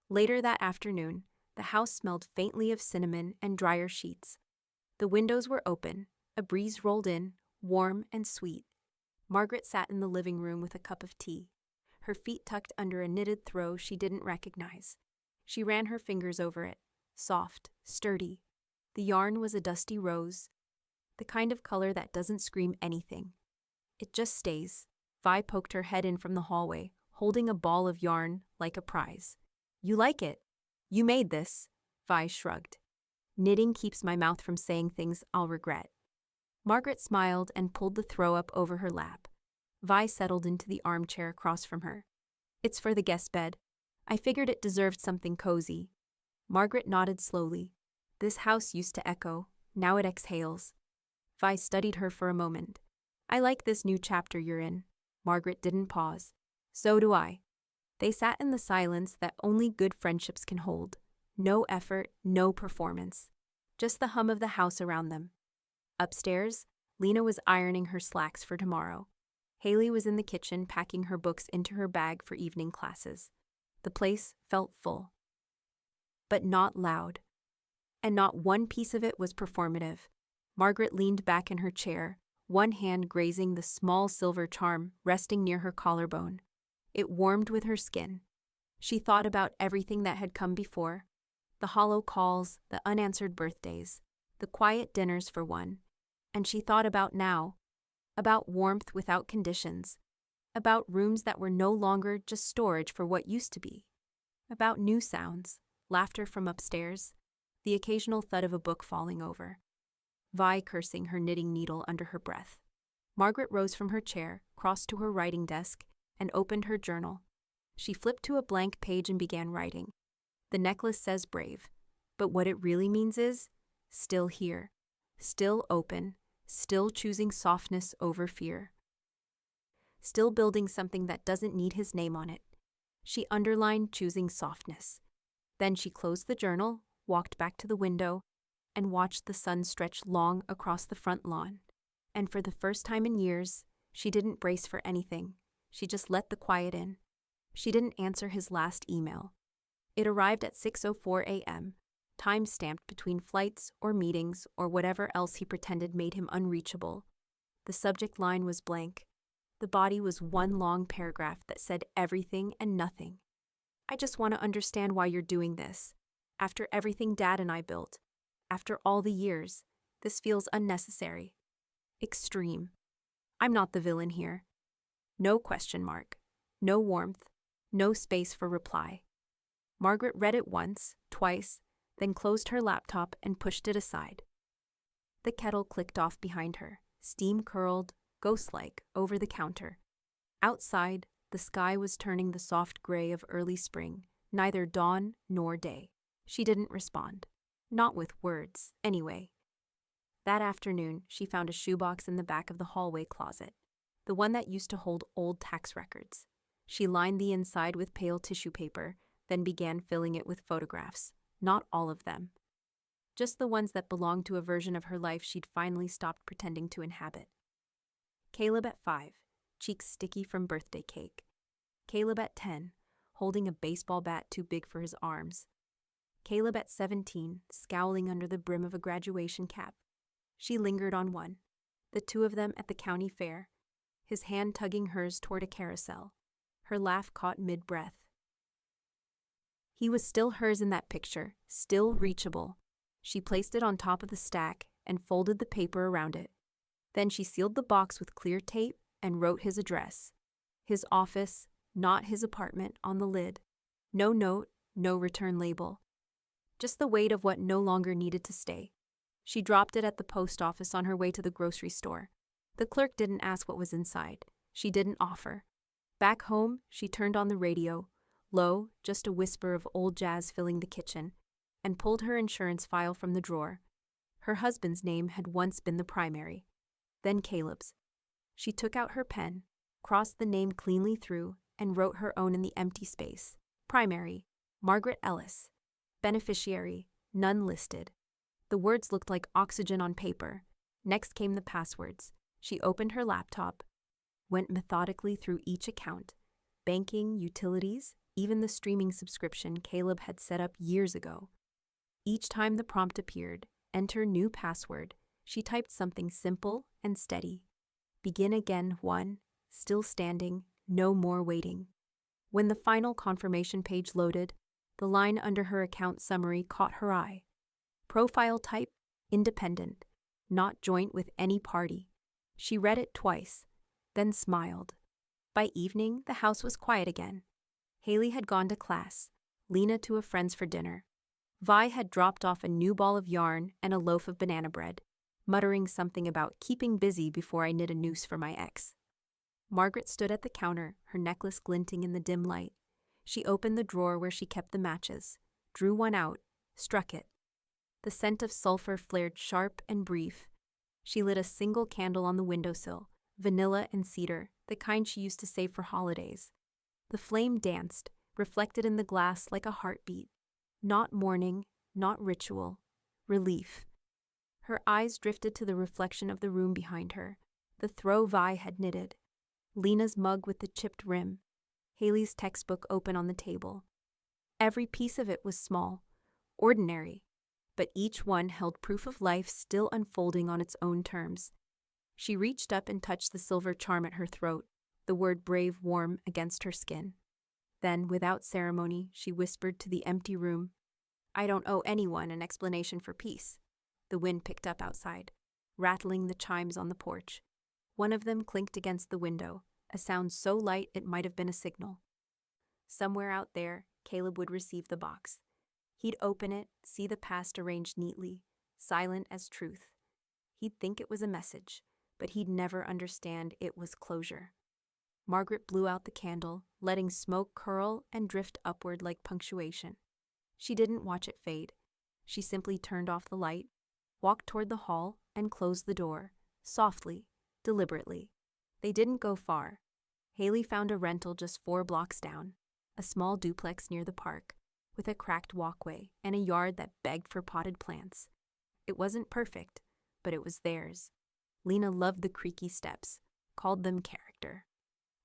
Later that afternoon, the house smelled faintly of cinnamon and dryer sheets. The windows were open. A breeze rolled in, warm and sweet. Margaret sat in the living room with a cup of tea, her feet tucked under a knitted throw she didn't recognize. She ran her fingers over it, soft, sturdy. The yarn was a dusty rose, the kind of color that doesn't scream anything. It just stays. Vi poked her head in from the hallway, holding a ball of yarn like a prize. "You like it? You made this?" Vi shrugged. "Knitting keeps my mouth from saying things I'll regret." Margaret smiled and pulled the throw up over her lap. Vi settled into the armchair across from her. It's for the guest bed. I figured it deserved something cozy. Margaret nodded slowly. This house used to echo, now it exhales. Vi studied her for a moment. I like this new chapter you're in. Margaret didn't pause. So do I. They sat in the silence that only good friendships can hold. No effort, no performance. Just the hum of the house around them. Upstairs, Lena was ironing her slacks for tomorrow. Haley was in the kitchen packing her books into her bag for evening classes. The place felt full. But not loud. And not one piece of it was performative. Margaret leaned back in her chair, one hand grazing the small silver charm resting near her collarbone. It warmed with her skin. She thought about everything that had come before. The hollow calls, the unanswered birthdays, the quiet dinners for one. And she thought about now. About warmth without conditions. About rooms that were no longer just storage for what used to be. About new sounds, laughter from upstairs, the occasional thud of a book falling over. Vi cursing her knitting needle under her breath. Margaret rose from her chair, crossed to her writing desk, and opened her journal. She flipped to a blank page and began writing. The necklace says brave, but what it really means is still here, still open, still choosing softness over fear. Still building something that doesn't need his name on it. She underlined choosing softness. Then she closed the journal, walked back to the window, and watched the sun stretch long across the front lawn. And for the first time in years, she didn't brace for anything. She just let the quiet in. She didn't answer his last email. It arrived at 6:04 a.m., time-stamped between flights or meetings or whatever else he pretended made him unreachable. The subject line was blank. The body was one long paragraph that said everything and nothing. I just want to understand why you're doing this. After everything Dad and I built, after all the years, this feels unnecessary. Extreme. I'm not the villain here. No question mark. No warmth. No space for reply. Margaret read it once, twice, then closed her laptop and pushed it aside. The kettle clicked off behind her, steam curled, ghost-like, over the counter. Outside, the sky was turning the soft gray of early spring, neither dawn nor day. She didn't respond. Not with words, anyway. That afternoon, she found a shoebox in the back of the hallway closet, the one that used to hold old tax records. She lined the inside with pale tissue paper, then began filling it with photographs. Not all of them. Just the ones that belonged to a version of her life she'd finally stopped pretending to inhabit. Caleb at 5, cheeks sticky from birthday cake. Caleb at 10, holding a baseball bat too big for his arms. Caleb at 17, scowling under the brim of a graduation cap. She lingered on one, the two of them at the county fair, his hand tugging hers toward a carousel, her laugh caught mid-breath. He was still hers in that picture, still reachable. She placed it on top of the stack and folded the paper around it. Then she sealed the box with clear tape and wrote his address. His office, not his apartment, on the lid. No note, no return label. Just the weight of what no longer needed to stay. She dropped it at the post office on her way to the grocery store. The clerk didn't ask what was inside. She didn't offer. Back home, she turned on the radio, low, just a whisper of old jazz filling the kitchen, and pulled her insurance file from the drawer. Her husband's name had once been the primary, then Caleb's. She took out her pen, crossed the name cleanly through, and wrote her own in the empty space. Primary, Margaret Ellis. Beneficiary, none listed. The words looked like oxygen on paper. Next came the passwords. She opened her laptop, went methodically through each account, banking, utilities, even the streaming subscription Caleb had set up years ago. Each time the prompt appeared, enter new password, she typed something simple and steady. Begin again 1, still standing, no more waiting. When the final confirmation page loaded, the line under her account summary caught her eye. Profile type, independent, not joint with any party. She read it twice, then smiled. By evening, the house was quiet again. Haley had gone to class, Lena to a friend's for dinner. Vi had dropped off a new ball of yarn and a loaf of banana bread, muttering something about keeping busy before I knit a noose for my ex. Margaret stood at the counter, her necklace glinting in the dim light. She opened the drawer where she kept the matches, drew one out, struck it. The scent of sulfur flared sharp and brief. She lit a single candle on the windowsill, vanilla and cedar, the kind she used to save for holidays. The flame danced, reflected in the glass like a heartbeat. Not mourning, not ritual. Relief. Her eyes drifted to the reflection of the room behind her, the throw Vi had knitted. Lena's mug with the chipped rim. Haley's textbook open on the table. Every piece of it was small, ordinary, but each one held proof of life still unfolding on its own terms. She reached up and touched the silver charm at her throat, the word brave warm against her skin. Then, without ceremony, she whispered to the empty room, "I don't owe anyone an explanation for peace." The wind picked up outside, rattling the chimes on the porch. One of them clinked against the window, a sound so light it might have been a signal. Somewhere out there, Caleb would receive the box. He'd open it, see the past arranged neatly, silent as truth. He'd think it was a message, but he'd never understand it was closure. Margaret blew out the candle, letting smoke curl and drift upward like punctuation. She didn't watch it fade. She simply turned off the light, walked toward the hall, and closed the door, softly, deliberately. They didn't go far. Haley found a rental just 4 blocks down, a small duplex near the park, with a cracked walkway and a yard that begged for potted plants. It wasn't perfect, but it was theirs. Lena loved the creaky steps, called them character.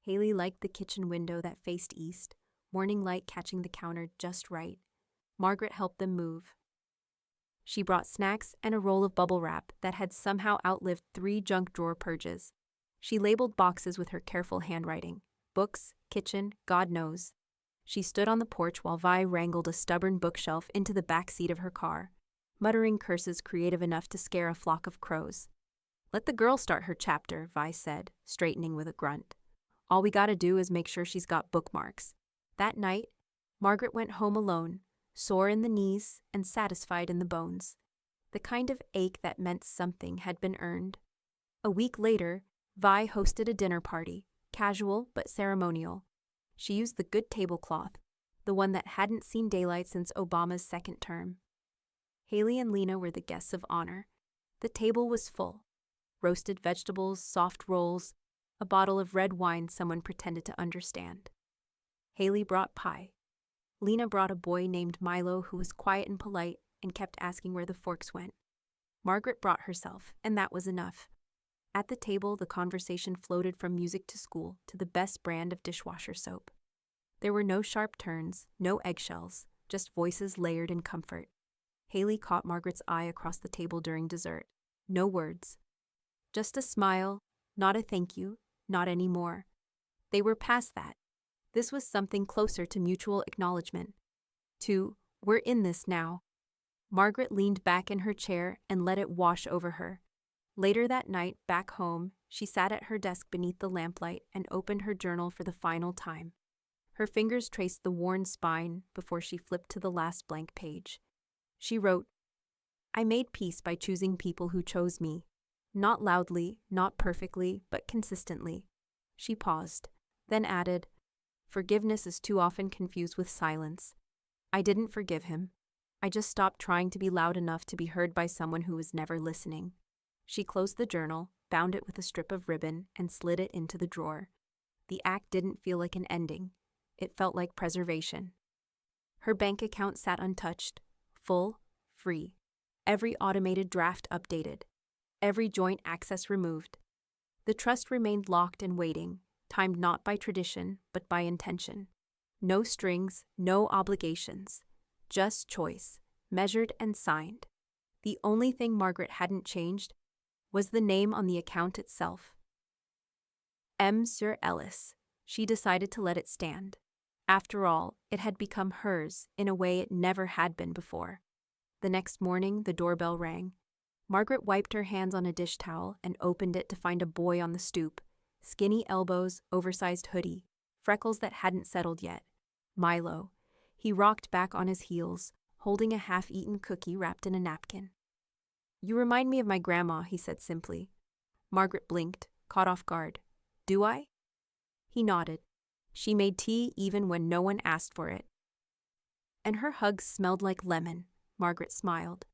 Haley liked the kitchen window that faced east, morning light catching the counter just right. Margaret helped them move. She brought snacks and a roll of bubble wrap that had somehow outlived 3 junk drawer purges. She labeled boxes with her careful handwriting. Books, kitchen, God knows. She stood on the porch while Vi wrangled a stubborn bookshelf into the back seat of her car, muttering curses creative enough to scare a flock of crows. "Let the girl start her chapter," Vi said, straightening with a grunt. "All we gotta do is make sure she's got bookmarks." That night, Margaret went home alone, sore in the knees and satisfied in the bones. The kind of ache that meant something had been earned. A week later, Vi hosted a dinner party, casual but ceremonial. She used the good tablecloth, the one that hadn't seen daylight since Obama's second term. Haley and Lena were the guests of honor. The table was full. Roasted vegetables, soft rolls, a bottle of red wine someone pretended to understand. Haley brought pie. Lena brought a boy named Milo who was quiet and polite and kept asking where the forks went. Margaret brought herself, and that was enough. At the table, the conversation floated from music to school to the best brand of dishwasher soap. There were no sharp turns, no eggshells, just voices layered in comfort. Haley caught Margaret's eye across the table during dessert. No words. Just a smile, not a thank you, not any more. They were past that. This was something closer to mutual acknowledgement. To, "We're in this now." Margaret leaned back in her chair and let it wash over her. Later that night, back home, she sat at her desk beneath the lamplight and opened her journal for the final time. Her fingers traced the worn spine before she flipped to the last blank page. She wrote, "I made peace by choosing people who chose me. Not loudly, not perfectly, but consistently." She paused, then added, "Forgiveness is too often confused with silence. I didn't forgive him. I just stopped trying to be loud enough to be heard by someone who was never listening." She closed the journal, bound it with a strip of ribbon, and slid it into the drawer. The act didn't feel like an ending. It felt like preservation. Her bank account sat untouched, full, free. Every automated draft updated. Every joint access removed. The trust remained locked and waiting, timed not by tradition, but by intention. No strings, no obligations. Just choice, measured and signed. The only thing Margaret hadn't changed was the name on the account itself. M. Sir Ellis. She decided to let it stand. After all, it had become hers in a way it never had been before. The next morning, the doorbell rang. Margaret wiped her hands on a dish towel and opened it to find a boy on the stoop. Skinny elbows, oversized hoodie, freckles that hadn't settled yet. Milo. He rocked back on his heels, holding a half-eaten cookie wrapped in a napkin. "You remind me of my grandma," he said simply. Margaret blinked, caught off guard. "Do I?" He nodded. She made tea even when no one asked for it. And her hugs smelled like lemon, Margaret smiled.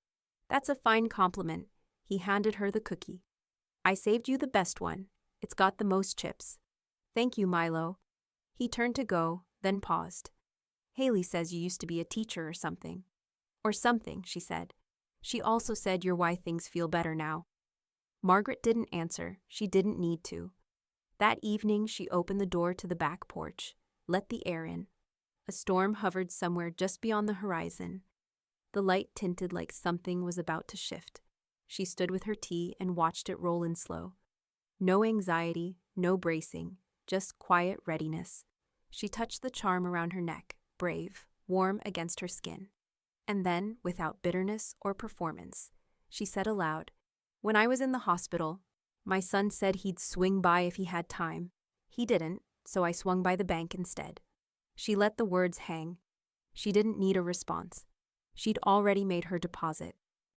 That's a fine compliment. He handed her the cookie. I saved you the best one. It's got the most chips. Thank you, Milo. He turned to go, then paused. Haley says you used to be a teacher or something. Or something, she said. She also said you're why things feel better now. Margaret didn't answer. She didn't need to. That evening, she opened the door to the back porch, let the air in. A storm hovered somewhere just beyond the horizon. The light tinted like something was about to shift. She stood with her tea and watched it roll in slow. No anxiety, no bracing, just quiet readiness. She touched the charm around her neck, brave, warm against her skin. And then, without bitterness or performance, she said aloud, "When I was in the hospital, my son said he'd swing by if he had time. He didn't, so I swung by the bank instead." She let the words hang. She didn't need a response. She'd already made her deposit.